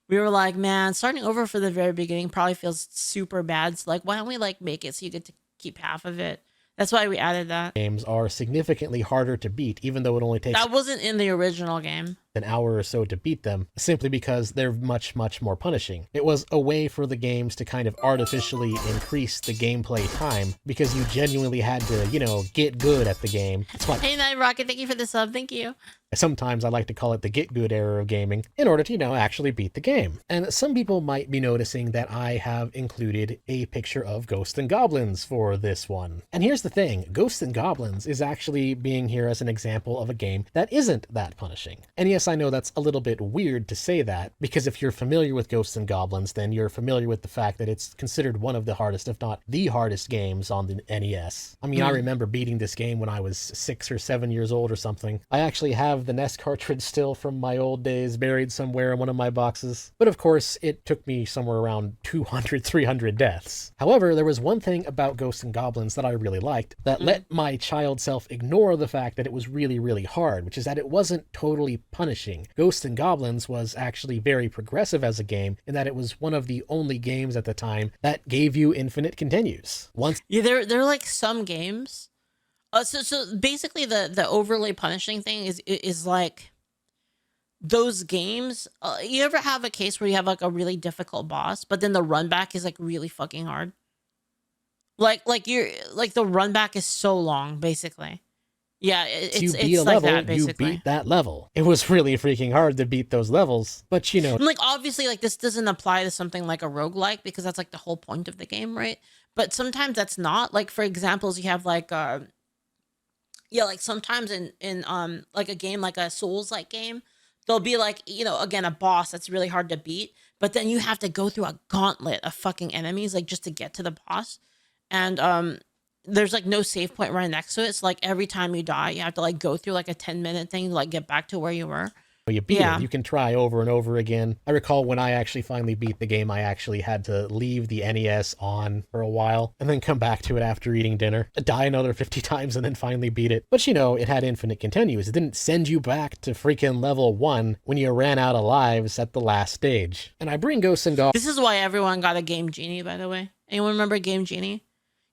we were like, man, starting over for the very beginning probably feels super bad. So like, why don't we like make it so you get to keep half of it? That's why we added that. Games are significantly harder to beat, even though it only takes... That wasn't in the original game. An hour or so to beat them, simply because they're much more punishing. It was a way for the games to kind of artificially increase the gameplay time, because you genuinely had to, you know, get good at the game. That's why... Hey, Night Rocket, thank you for the sub. Thank you. Sometimes I like to call it the get good era of gaming, in order to, you know, actually beat the game. And some people might be noticing that I have included a picture of Ghosts and Goblins for this one. And here's the thing, Ghosts and Goblins is actually being here as an example of a game that isn't that punishing. And yes, yes, I know that's a little bit weird to say that, because if you're familiar with Ghosts and Goblins, then you're familiar with the fact that it's considered one of the hardest, if not the hardest games on the NES. I mean, I remember beating this game when I was 6 or 7 years old or something. I actually have the NES cartridge still from my old days buried somewhere in one of my boxes. But of course, it took me somewhere around 200, 300 deaths. However, there was one thing about Ghosts and Goblins that I really liked that let my child self ignore the fact that it was really, really hard, which is that it wasn't totally punishing. Ghosts and Goblins was actually very progressive as a game in that it was one of the only games at the time that gave you infinite continues. Yeah, there are like some games. So basically the overly punishing thing is like those games. You ever have a case where you have like a really difficult boss, but then the run back is like really fucking hard? Like you're like the run back is so long, basically. Yeah, it's like that, basically. You beat that level. It was really freaking hard to beat those levels, but you know. And like, obviously, like, this doesn't apply to something like a roguelike because that's like the whole point of the game, right? But sometimes that's not. Like, for examples, you have like, yeah, like sometimes in like a game like a Souls-like game, there'll be like, you know, again, a boss that's really hard to beat, but then you have to go through a gauntlet of fucking enemies, like, just to get to the boss. And there's like no save point right next to it. So like every time you die, you have to like go through like a 10-minute thing to like get back to where you were. You beat it. You can try over and over again. I recall when I actually finally beat the game, I actually had to leave the NES on for a while and then come back to it after eating dinner, die another 50 times and then finally beat it. But you know, it had infinite continues. It didn't send you back to freaking level 1 when you ran out of lives at the last stage. And I bring Ghosts and Goblins. This is why everyone got a Game Genie, by the way. Anyone remember Game Genie?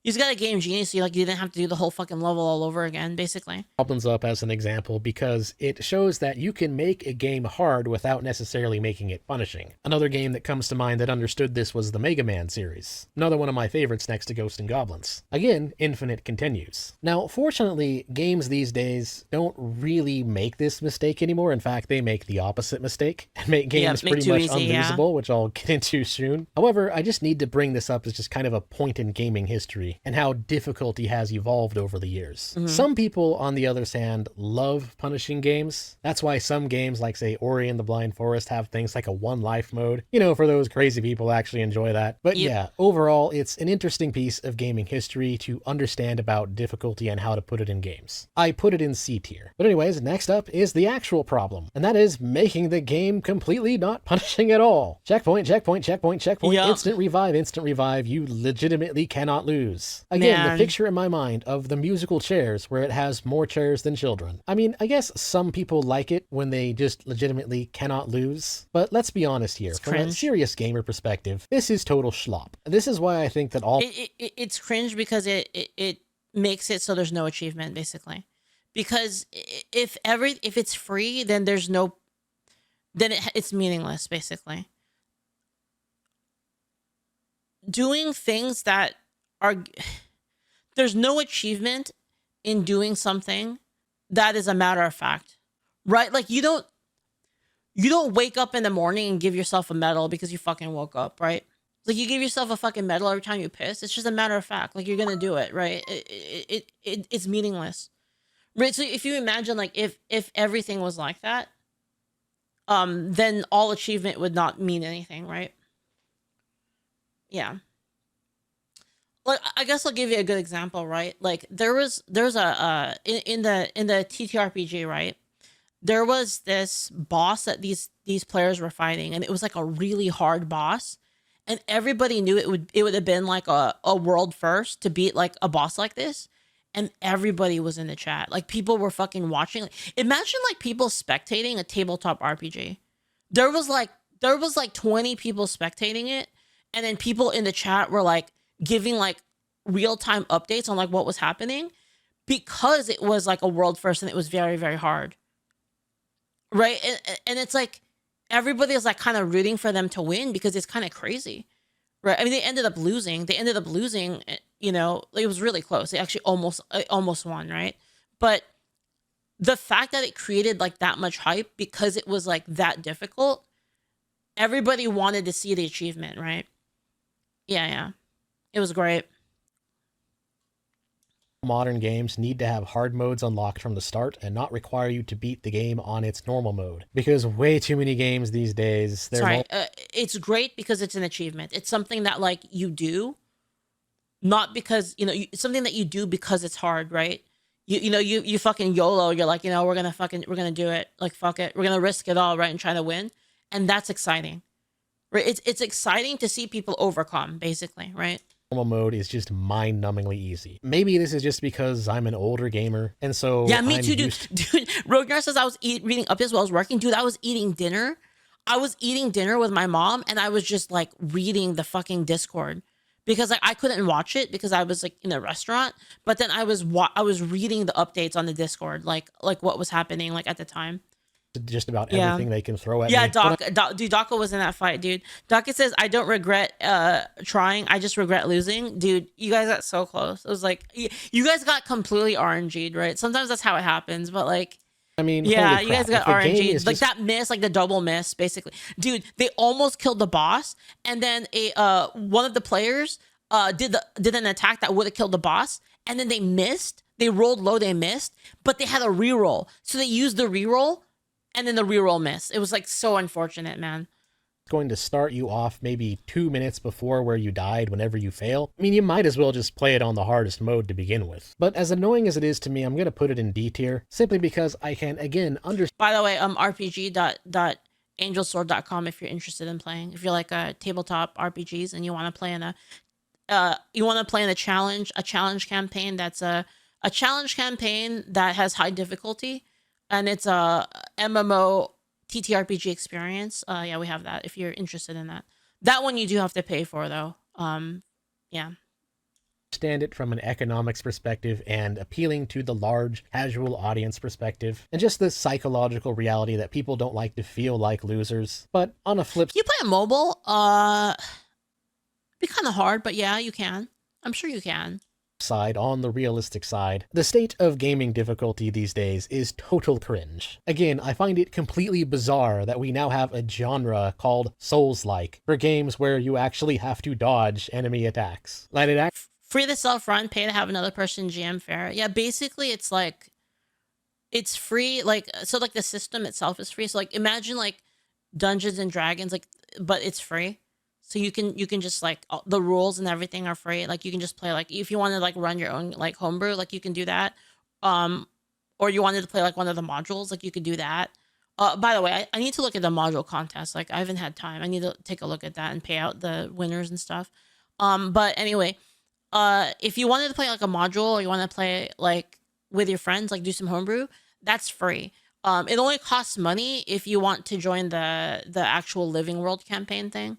You just got a Game Genie, so you didn't have to do the whole fucking level all over again, basically. Goblins up as an example because it shows that you can make a game hard without necessarily making it punishing. Another game that comes to mind that understood this was the Mega Man series. Another one of my favorites next to Ghosts and Goblins. Again, infinite continues. Now, fortunately, games these days don't really make this mistake anymore. In fact, they make the opposite mistake and make games pretty much unusable, which I'll get into soon. However, I just need to bring this up as just kind of a point in gaming history and how difficulty has evolved over the years. Some people, on the other hand, love punishing games. That's why some games like, say, Ori and the Blind Forest have things like a one life mode. You know, for those crazy people who actually enjoy that. But yeah, overall, it's an interesting piece of gaming history to understand about difficulty and how to put it in games. I put it in C tier. But anyways, next up is the actual problem, and that is making the game completely not punishing at all. Checkpoint, checkpoint, checkpoint, checkpoint, instant revive, instant revive. You legitimately cannot lose. Again, the picture in my mind of the musical chairs where it has more chairs than children. I mean, I guess some people like it when they just legitimately cannot lose, but let's be honest here. From a serious gamer perspective, this is total schlop. This is why I think that all... It's cringe because it makes it so there's no achievement, basically. Because if it's free, then there's no... Then it's meaningless, basically. Doing things that there's no achievement in doing something that is a matter of fact, right? Like you don't wake up in the morning and give yourself a medal because you fucking woke up, right? Like you give yourself a fucking medal every time you piss. It's just a matter of fact. Like you're gonna do it, right? It's meaningless, right? So if you imagine like if everything was like that, then all achievement would not mean anything, right? Yeah. Like I guess I'll give you a good example, right? Like there's a in the TTRPG, right? There was this boss that these players were fighting, and it was like a really hard boss, and everybody knew it would have been like a world first to beat like a boss like this, and everybody was in the chat. Like people were fucking watching. Like, imagine like people spectating a tabletop RPG. There was like 20 people spectating it, and then people in the chat were like giving like real-time updates on like what was happening because it was like a world first and it was very, very hard, right? And it's like everybody is like kind of rooting for them to win because it's kind of crazy, right? I mean, they ended up losing, you know, it was really close. They actually almost won, right? But the fact that it created like that much hype because it was like that difficult, everybody wanted to see the achievement, right? Yeah. It was great. Modern games need to have hard modes unlocked from the start and not require you to beat the game on its normal mode. Because way too many games these days... it's great because it's an achievement. It's something that, like, you do, not because, you know, it's something that you do because it's hard, right? You fucking YOLO, you're like, you know, we're gonna do it. Like, fuck it. We're gonna risk it all, right? And try to win. And that's exciting. Right? It's exciting to see people overcome, basically, right? Normal mode is just mind-numbingly easy. Maybe this is just because I'm an older gamer, and so... Yeah, me too, dude. Dude, Rognar says I was reading updates while I was working. Dude, I was eating dinner. I was eating dinner with my mom, and I was just, like, reading the fucking Discord. Because, like, I couldn't watch it because I was, like, in a restaurant. But then I was reading the updates on the Discord, like what was happening, like, at the time. Just about everything they can throw at me. Yeah, dude, Daka was in that fight, dude. Daka says, I don't regret trying, I just regret losing. Dude, you guys got so close. It was like, you guys got completely RNG'd, right? Sometimes that's how it happens, but, like, I mean, yeah, you guys got RNG'd. Like, that miss, like the double miss, basically. Dude, they almost killed the boss, and then one of the players did an attack that would have killed the boss, and then they missed. They rolled low, they missed, but they had a reroll. So they used the reroll, and then the reroll missed. It was, like, so unfortunate, man. Going to start you off maybe 2 minutes before where you died whenever you fail. I mean, you might as well just play it on the hardest mode to begin with. But as annoying as it is to me, I'm going to put it in D tier, simply because I can, again, understand... By the way, rpg.angelsword.com if you're interested in playing. If you're like tabletop RPGs and you want to play in a challenge campaign that's a challenge campaign that has high difficulty, and it's a MMO TTRPG experience. Yeah, we have that if you're interested in that. That one you do have to pay for, though. Yeah. Understand it from an economics perspective and appealing to the large casual audience perspective, and just the psychological reality that people don't like to feel like losers. But on a flip... Can you play on mobile? Be kind of hard, but yeah, you can. I'm sure you can. Side, on the realistic side, the state of gaming difficulty these days is total cringe. Again, I find it completely bizarre that we now have a genre called Souls-like for games where you actually have to dodge enemy attacks. Like, free to self-run, pay to have another person GM fair. Yeah, basically it's like, it's free, like, so like the system itself is free. So like imagine like Dungeons and Dragons, like, but it's free. So you can just, like, the rules and everything are free. Like, you can just play, like, if you want to, like, run your own, like, homebrew, like, you can do that. Or you wanted to play, like, one of the modules, like, you could do that. By the way, I need to look at the module contest. Like, I haven't had time. I need to take a look at that and pay out the winners and stuff. But anyway, if you wanted to play, like, a module, or you want to play, like, with your friends, like, do some homebrew, that's free. It only costs money if you want to join the actual Living World campaign thing.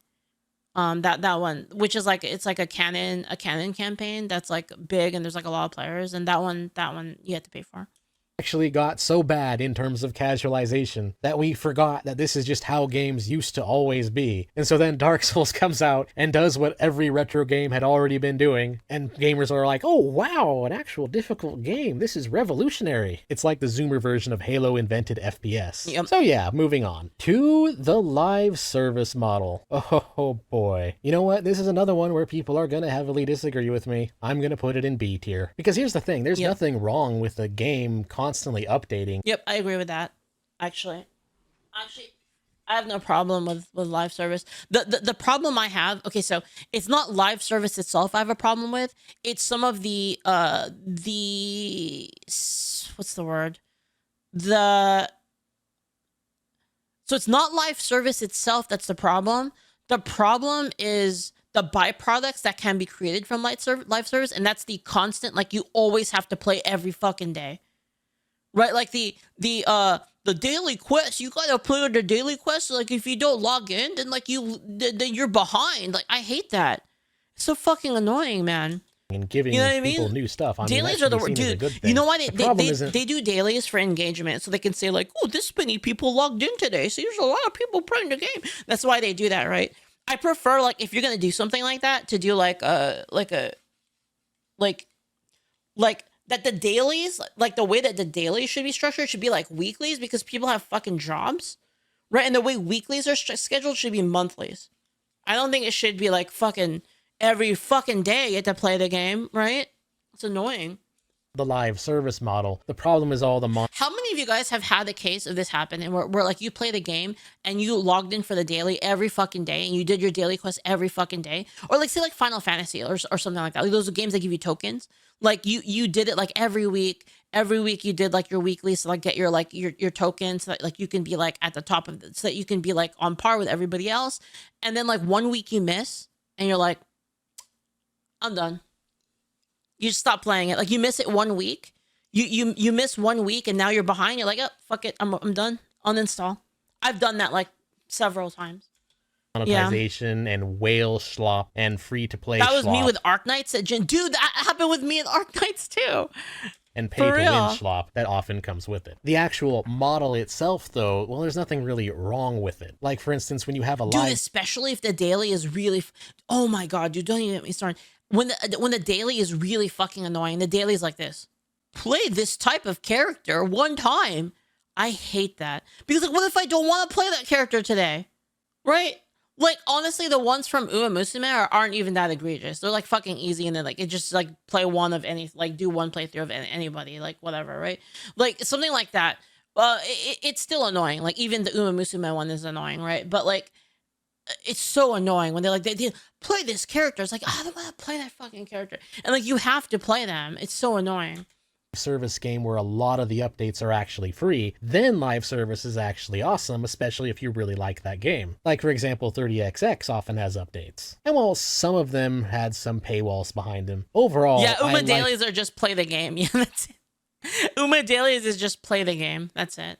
That one, which is like, it's like a canon campaign that's like big and there's like a lot of players, and that one you have to pay for. Actually got so bad in terms of casualization that we forgot that this is just how games used to always be. And so then Dark Souls comes out and does what every retro game had already been doing, and gamers are like, oh wow, an actual difficult game, this is revolutionary. It's like the Zoomer version of Halo invented FPS. Yep. So yeah, moving on to the live service model. Oh boy. You know what? This is another one where people are gonna heavily disagree with me. I'm gonna put it in B tier. Because here's the thing, there's nothing wrong with the game constantly updating. Yep, I agree with that. Actually, I have no problem with live service. The problem I have, okay, so it's not live service itself I have a problem with. It's some of the what's the word? So it's not live service itself that's the problem. The problem is the byproducts that can be created from live service, and that's the constant, like, you always have to play every fucking day. Right, like the daily quest, you gotta play the daily quest. Like, if you don't log in, then like then you're behind. Like, I hate that. It's so fucking annoying, man. And giving people new stuff. Dailies are the word, dude. You know why they do dailies for engagement, so they can say like, oh, this many people logged in today, so there's a lot of people playing the game. That's why they do that, right? I prefer, like, if you're gonna do something like that, to do like that the dailies, like the way that the dailies should be structured should be like weeklies, because people have fucking jobs, right? And the way weeklies are scheduled should be monthlies. I don't think it should be like fucking every fucking day you have to play the game, right? It's annoying. the live service model. The problem is all the How many of you guys have had a case of this happen and where like you play the game and you logged in for the daily every fucking day and you did your daily quest every fucking day, or like say like Final Fantasy or something like that, like those are games that give you tokens, like you did it like every week you did like your weekly, so like get your like your tokens so that like you can be like at the top of it, so that you can be like on par with everybody else, and then like 1 week you miss and you're like, I'm done. You just stop playing it. Like you miss it 1 week. You miss 1 week and now you're behind. You're like, oh fuck it, I'm done. Uninstall. I've done that like several times. Monetization and whale schlop and free to play. That was me with Arknights at dude. That happened with me in Arknights too. And pay to win schlop that often comes with it. The actual model itself, though, well, there's nothing really wrong with it. Like for instance, when you have a live, dude, especially if the daily is really, oh my god, dude, don't even get me started. When the daily is really fucking annoying, the daily is like this: play this type of character 1 time. I hate that, because like, what if I don't want to play that character today, right? Like honestly, the ones from Uma Musume aren't even that egregious. They're like fucking easy, and then like it just like play one of any, like do one playthrough of anybody, like whatever, right? Like something like that. It's still annoying. Like even the Uma Musume one is annoying, right? But like it's so annoying when they're like, they play this character. It's like, I don't want to play that fucking character, and like you have to play them. It's so annoying. Service game where a lot of the updates are actually free, then live service is actually awesome, especially if you really like that game. Like for example, 30XX often has updates, and while some of them had some paywalls behind them, overall, yeah, Uma dailies are just play the game. Yeah, that's it. Uma dailies is just play the game. That's it.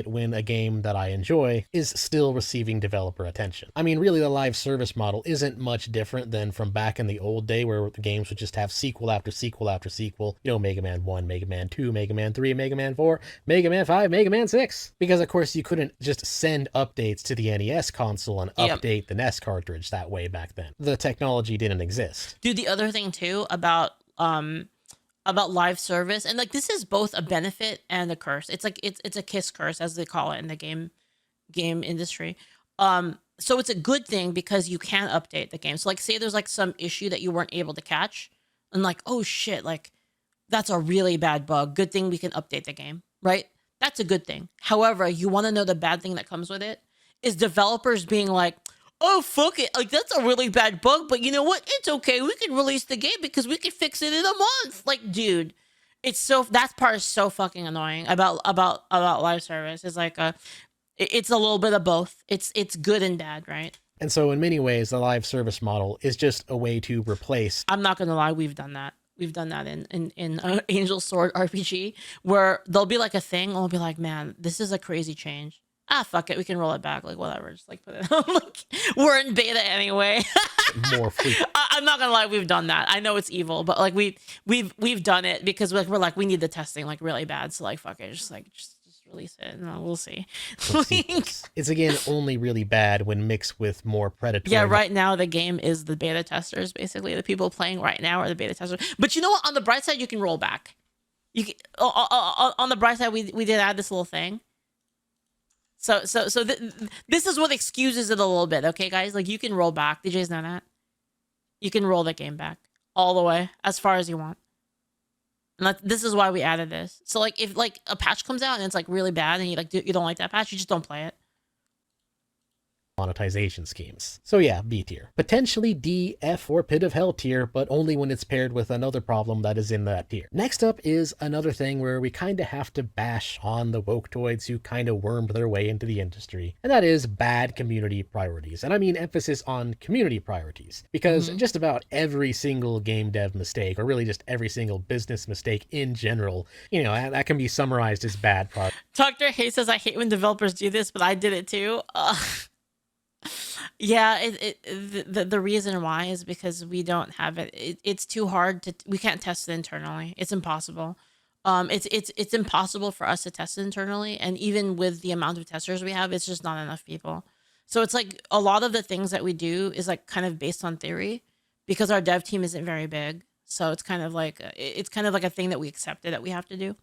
When a game that I enjoy is still receiving developer attention. I mean, really, the live service model isn't much different than from back in the old day where the games would just have sequel after sequel after sequel. You know, Mega Man 1, Mega Man 2, Mega Man 3, Mega Man 4, Mega Man 5, Mega Man 6. Because, of course, you couldn't just send updates to the NES console and update the NES cartridge that way back then. The technology didn't exist. Dude, the other thing, too, about live service, and like this is both a benefit and a curse. It's like it's a kiss curse, as they call it in the game industry. So it's a good thing because you can update the game. So like say there's like some issue that you weren't able to catch, and like, oh shit, like that's a really bad bug. Good thing we can update the game, right? That's a good thing. However, you want to know the bad thing that comes with it is developers being like, oh fuck it, like that's a really bad bug, but you know what, it's okay, we can release the game because we can fix it in a month. Like dude, it's so, that part is so fucking annoying about live service. It's like it's a little bit of both. It's good and bad, right? And so in many ways the live service model is just a way to replace, I'm not gonna lie, we've done that in Angel Sword RPG, where there'll be like a thing and we'll be like, man, this is a crazy change. Fuck it, we can roll it back, like whatever, just like put it on. Like we're in beta anyway. more free. I'm not gonna lie, we've done that. I know it's evil, but like we've done it because like we're like, we need the testing like really bad, so like fuck it, just release it and we'll see. It's again only really bad when mixed with more predatory. Yeah, right now the game is the beta testers, basically. The people playing right now are the beta testers. But you know what, on the bright side, you can roll back. You can, on the bright side, we did add this little thing. So this is what excuses it a little bit, okay, guys? Like, you can roll back. Did you guys know that? You can roll the game back all the way, as far as you want. And this is why we added this. So, like, if, like, a patch comes out and it's, like, really bad and you don't like that patch, you just don't play it. Monetization schemes. So yeah, B tier. Potentially D, F, or pit of hell tier, but only when it's paired with another problem that is in that tier. Next up is another thing where we kinda have to bash on the woketoids who kinda wormed their way into the industry, and that is bad community priorities. And I mean emphasis on community priorities, because just about every single game dev mistake, or really just every single business mistake in general, you know, that can be summarized as bad priorities. Dr. Hay says, I hate when developers do this, but I did it too. Yeah, the reason why is because we don't have it. It's too hard to, we can't test it internally. It's impossible. It's impossible for us to test it internally, and even with the amount of testers we have, it's just not enough people. So it's like a lot of the things that we do is like kind of based on theory, because our dev team isn't very big. So it's kind of like a thing that we accepted that we have to do.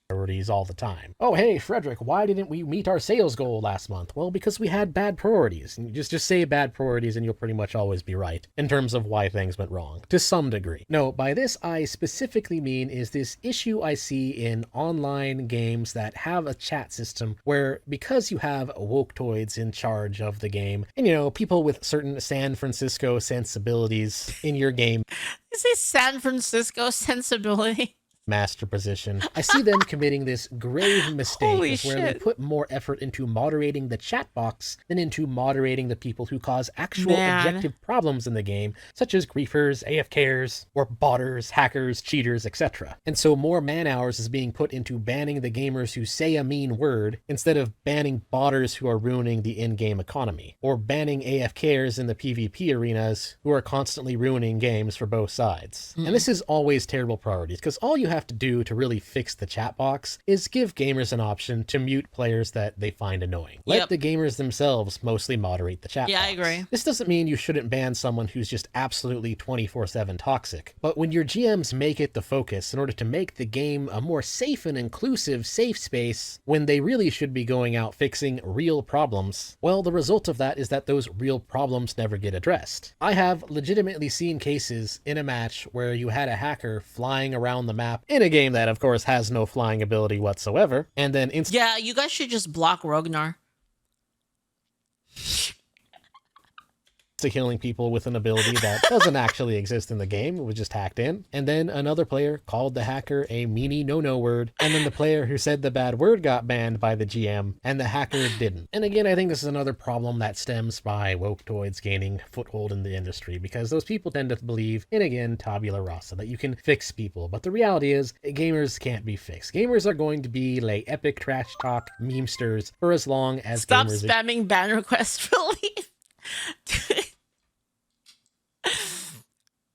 priorities all the time. Oh, hey, Frederick, why didn't we meet our sales goal last month? Well, because we had bad priorities. And just say bad priorities and you'll pretty much always be right in terms of why things went wrong, to some degree. No, by this I specifically mean is this issue I see in online games that have a chat system where, because you have woketoids in charge of the game, and people with certain San Francisco sensibilities in your game. You say San Francisco sensibility? Master position, I see them committing this grave mistake where they put more effort into moderating the chat box than into moderating the people who cause actual objective problems in the game, such as griefers, AFKers, or botters, hackers, cheaters, etc. And so more man hours is being put into banning the gamers who say a mean word instead of banning botters who are ruining the in-game economy, or banning AFKers in the PvP arenas who are constantly ruining games for both sides. And this is always terrible priorities, because all you have to do to really fix the chat box is give gamers an option to mute players that they find annoying. Let the gamers themselves mostly moderate the chat box. Yeah, I agree. This doesn't mean you shouldn't ban someone who's just absolutely 24/7 toxic, but when your GMs make it the focus in order to make the game a more safe and inclusive safe space, when they really should be going out fixing real problems, well, the result of that is that those real problems never get addressed. I have legitimately seen cases in a match where you had a hacker flying around the map in a game that, of course, has no flying ability whatsoever, and then yeah, you guys should just block Rognar. to killing people with an ability that doesn't actually exist in the game. It was just hacked in. And then another player called the hacker a meanie no-no word. And then the player who said the bad word got banned by the GM, and the hacker didn't. And again, I think this is another problem that stems by woketoids gaining foothold in the industry, because those people tend to believe in, again, tabula rasa, that you can fix people. But the reality is, gamers can't be fixed. Gamers are going to be like epic trash talk memesters for as long as Stop gamers... spamming ban requests for Leaf.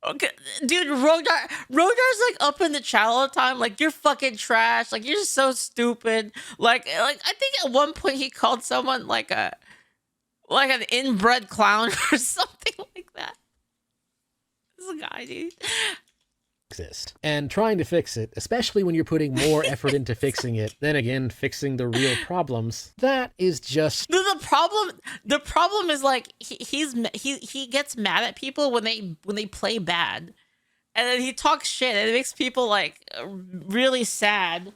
Okay, dude, Rogar's like up in the chat all the time, like, you're fucking trash, like, you're so stupid. Like I think at one point he called someone like an inbred clown or something like that. This is a guy, dude. Exist. And trying to fix it, especially when you're putting more effort into fixing it than, again, fixing the real problems, that is just... The problem is, like, he gets mad at people when they play bad, and then he talks shit, and it makes people, like, really sad.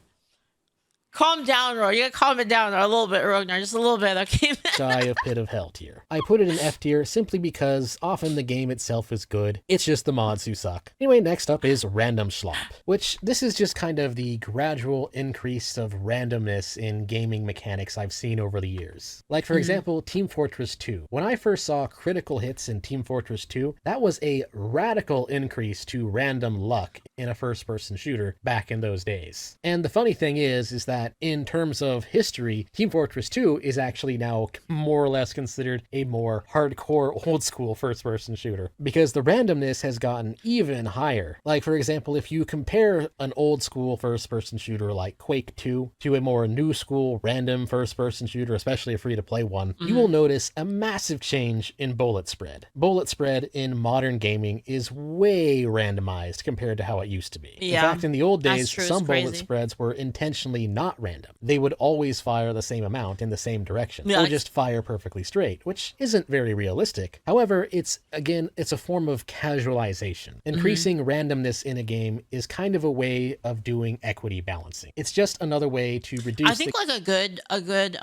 Calm down, Ro. You gotta calm it down a little bit, Rognar. Just a little bit, okay? Shy of Pit of Hell tier. I put it in F tier simply because often the game itself is good. It's just the mods who suck. Anyway, next up is Random Slop, which this is just kind of the gradual increase of randomness in gaming mechanics I've seen over the years. Like, for example, Team Fortress 2. When I first saw critical hits in Team Fortress 2, that was a radical increase to random luck in a first-person shooter back in those days. And the funny thing is that in terms of history, Team Fortress 2 is actually now more or less considered a more hardcore old-school first-person shooter, because the randomness has gotten even higher. Like, for example, if you compare an old-school first-person shooter like Quake 2 to a more new-school random first-person shooter, especially a free-to-play one, you will notice a massive change in bullet spread. Bullet spread in modern gaming is way randomized compared to how it used to be. Yeah, in fact, in the old days, true, some bullet spreads were intentionally not random. They would always fire the same amount in the same direction, or just fire perfectly straight, which isn't very realistic. However, it's a form of casualization. Increasing randomness in a game is kind of a way of doing equity balancing. It's just another way to reduce... I think like a good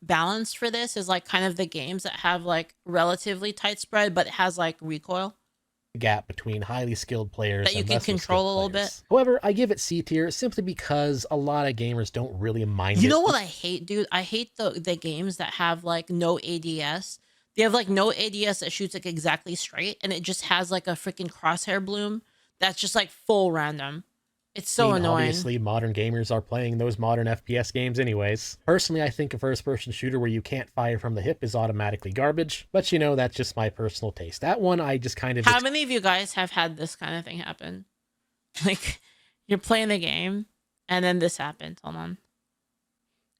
balance for this is like kind of the games that have like relatively tight spread, but it has like recoil. Gap between highly skilled players that you can control a little bit. However, I give it C tier simply because a lot of gamers don't really mind it. You know what I hate, dude? I hate the games that have like no ADS. They have like no ADS that shoots like exactly straight, and it just has like a freaking crosshair bloom that's just like full random. It's so annoying. Obviously, modern gamers are playing those modern FPS games anyways. Personally, I think a first-person shooter where you can't fire from the hip is automatically garbage, but you know, that's just my personal taste. That one, I just kind of... How many of you guys have had this kind of thing happen? Like, you're playing the game, and then this happens. Hold on.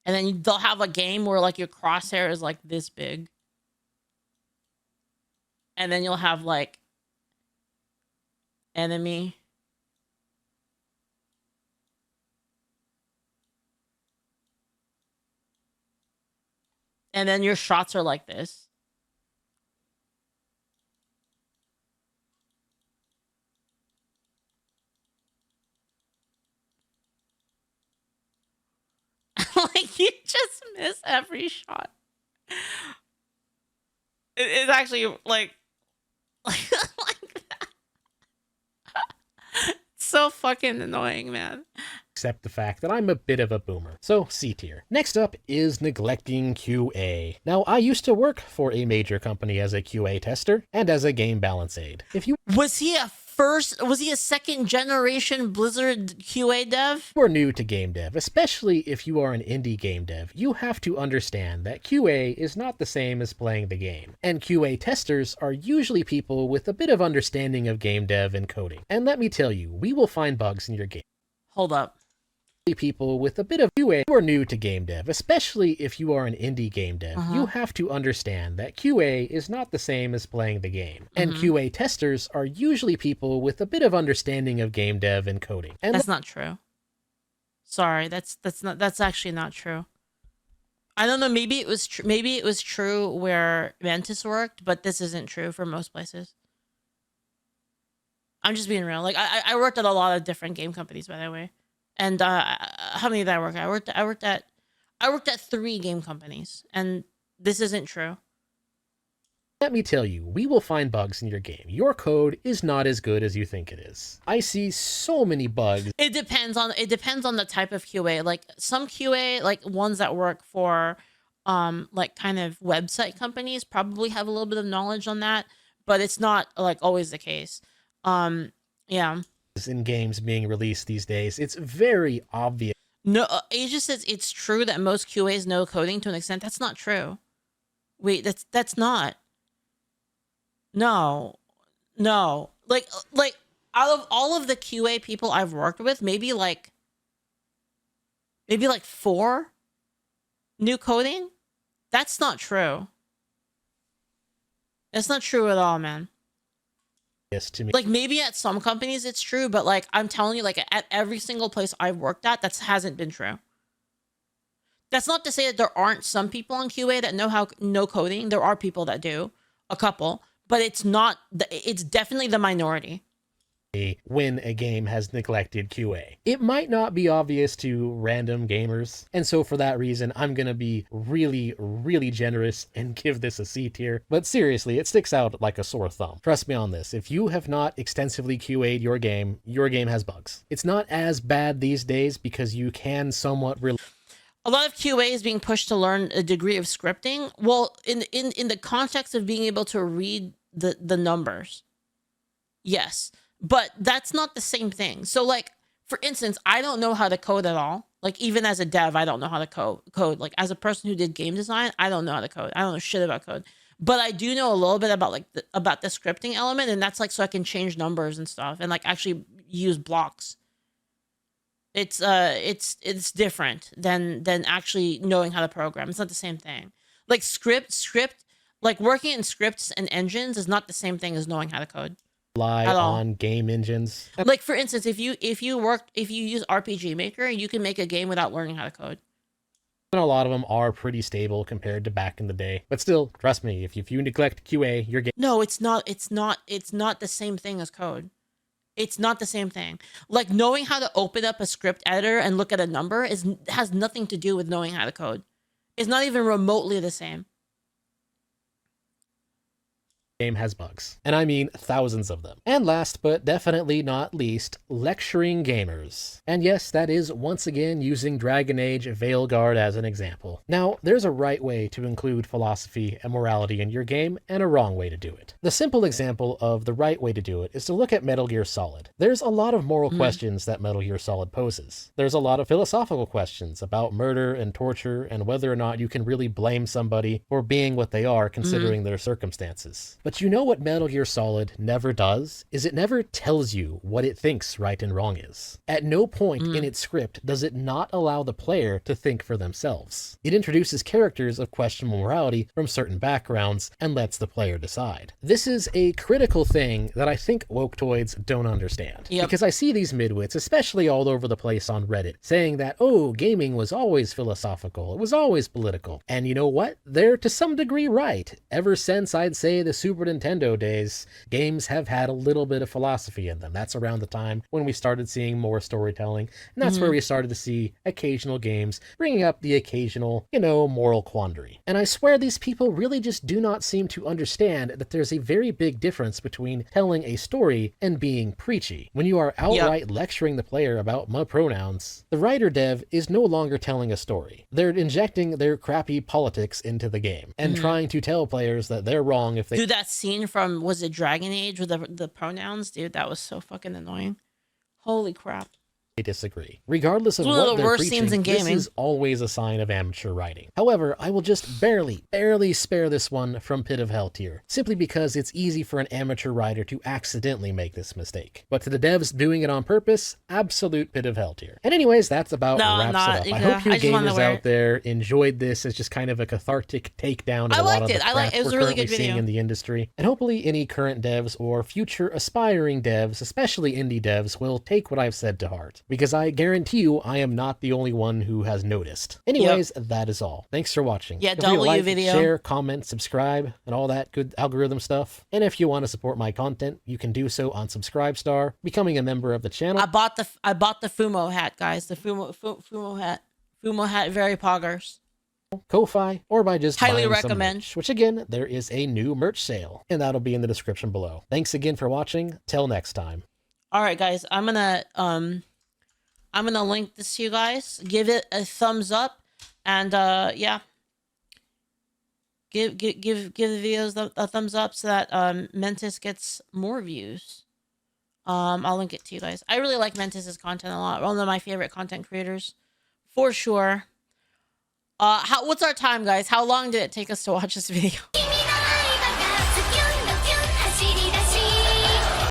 And then they'll have a game where, like, your crosshair is, like, this big. And then you'll have, like, enemy... and then your shots are like this. Like, you just miss every shot. It's actually like that. So fucking annoying, man. Accept the fact that I'm a bit of a boomer. So, C tier. Next up is neglecting QA. Now, I used to work for a major company as a QA tester and as a game balance aide. Was he a second generation Blizzard QA dev? If you are new to game dev, especially if you are an indie game dev, you have to understand that QA is not the same as playing the game. And QA testers are usually people with a bit of understanding of game dev and coding. And let me tell you, we will find bugs in your game. Hold up. People with a bit of QA who are new to game dev, especially if you are an indie game dev, you have to understand that QA is not the same as playing the game. And QA testers are usually people with a bit of understanding of game dev and coding. And that's not true. Sorry, that's actually not true. I don't know, maybe it was true where Mentis worked, but this isn't true for most places. I'm just being real. Like, I worked at a lot of different game companies, by the way. And how many did I work at? I worked at 3 game companies, and this isn't true. Let me tell you, we will find bugs in your game. Your code is not as good as you think it is. I see so many bugs. It depends on the type of QA. Like, some QA, like ones that work for like kind of website companies, probably have a little bit of knowledge on that, but it's not like always the case. Yeah. In games being released these days, it's very obvious. No, Asia says it's true that most QAs know coding to an extent. That's not true. Wait, that's not. No. Like out of all of the QA people I've worked with, maybe like 4 knew coding. That's not true. That's not true at all, man. To me. Like, maybe at some companies it's true, but like, I'm telling you, like, at every single place I've worked at, that hasn't been true. That's not to say that there aren't some people in QA that know coding. There are people that do, a couple, but it's definitely the minority. When a game has neglected QA. It might not be obvious to random gamers, and so for that reason, I'm gonna be really, really generous and give this a C tier. But seriously, it sticks out like a sore thumb. Trust me on this, if you have not extensively QA'd your game has bugs. It's not as bad these days because you can somewhat a lot of QA is being pushed to learn a degree of scripting. Well, in the context of being able to read the numbers, yes. But that's not the same thing. So, like, for instance, I don't know how to code at all. Like, even as a dev, I don't know how to code. Like, as a person who did game design, I don't know how to code. I don't know shit about code. But I do know a little bit about, like, about the scripting element, and that's, like, so I can change numbers and stuff and, like, actually use blocks. It's different than actually knowing how to program. It's not the same thing. Like, like, working in scripts and engines is not the same thing as knowing how to code. Rely on game engines. Like, for instance, if you use RPG Maker, you can make a game without learning how to code. And a lot of them are pretty stable compared to back in the day. But still, trust me, if you neglect QA, your game. No, it's not the same thing as code. It's not the same thing. Like, knowing how to open up a script editor and look at a number has nothing to do with knowing how to code. It's not even remotely the same. Game has bugs, and I mean thousands of them. And last but definitely not least, lecturing gamers. And yes, that is once again using Dragon Age Veilguard as an example. Now, there's a right way to include philosophy and morality in your game, and a wrong way to do it. The simple example of the right way to do it is to look at Metal Gear Solid. There's a lot of moral questions that Metal Gear Solid poses. There's a lot of philosophical questions about murder and torture and whether or not you can really blame somebody for being what they are considering their circumstances. But you know what Metal Gear Solid never does? Is it never tells you what it thinks right and wrong is. At no point in its script does it not allow the player to think for themselves. It introduces characters of questionable morality from certain backgrounds and lets the player decide. This is a critical thing that I think woketoids don't understand. Because I see these midwits, especially all over the place on Reddit, saying that, oh, gaming was always philosophical, it was always political. And you know what? They're to some degree right. Ever since, I'd say, the Super Nintendo days, games have had a little bit of philosophy in them. That's around the time when we started seeing more storytelling, and that's where we started to see occasional games bringing up the occasional, moral quandary. And I swear these people really just do not seem to understand that there's a very big difference between telling a story and being preachy. When you are outright lecturing the player about pronouns, the writer dev is no longer telling a story. They're injecting their crappy politics into the game and trying to tell players that they're wrong if they... Dude, that scene from, was it Dragon Age with the pronouns? Dude, that was so fucking annoying. Holy crap. They disagree. Regardless of what they're preaching, this is always a sign of amateur writing. However, I will just barely spare this one from Pit of Hell tier, simply because it's easy for an amateur writer to accidentally make this mistake. But to the devs doing it on purpose, absolute Pit of Hell tier. And anyways, that's about wraps it up. I hope you gamers out there enjoyed this as just kind of a cathartic takedown of a lot of the crap we're currently seeing in the industry. And hopefully any current devs or future aspiring devs, especially indie devs, will take what I've said to heart. Because I guarantee you, I am not the only one who has noticed. Anyways, that is all. Thanks for watching. Yeah, like, video. Share, comment, subscribe, and all that good algorithm stuff. And if you want to support my content, you can do so on Subscribestar, becoming a member of the channel. I bought the Fumo hat, guys. The Fumo hat. Fumo hat, very poggers. Ko-Fi, or by just highly buying recommend. Some merch, which again, there is a new merch sale, and that'll be in the description below. Thanks again for watching. Till next time. All right, guys. I'm gonna link this to you guys. Give it a thumbs up, and yeah, give the videos a thumbs up so that Mentis gets more views. I'll link it to you guys. I really like Mentis's content a lot. One of my favorite content creators, for sure. What's our time, guys? How long did it take us to watch this video?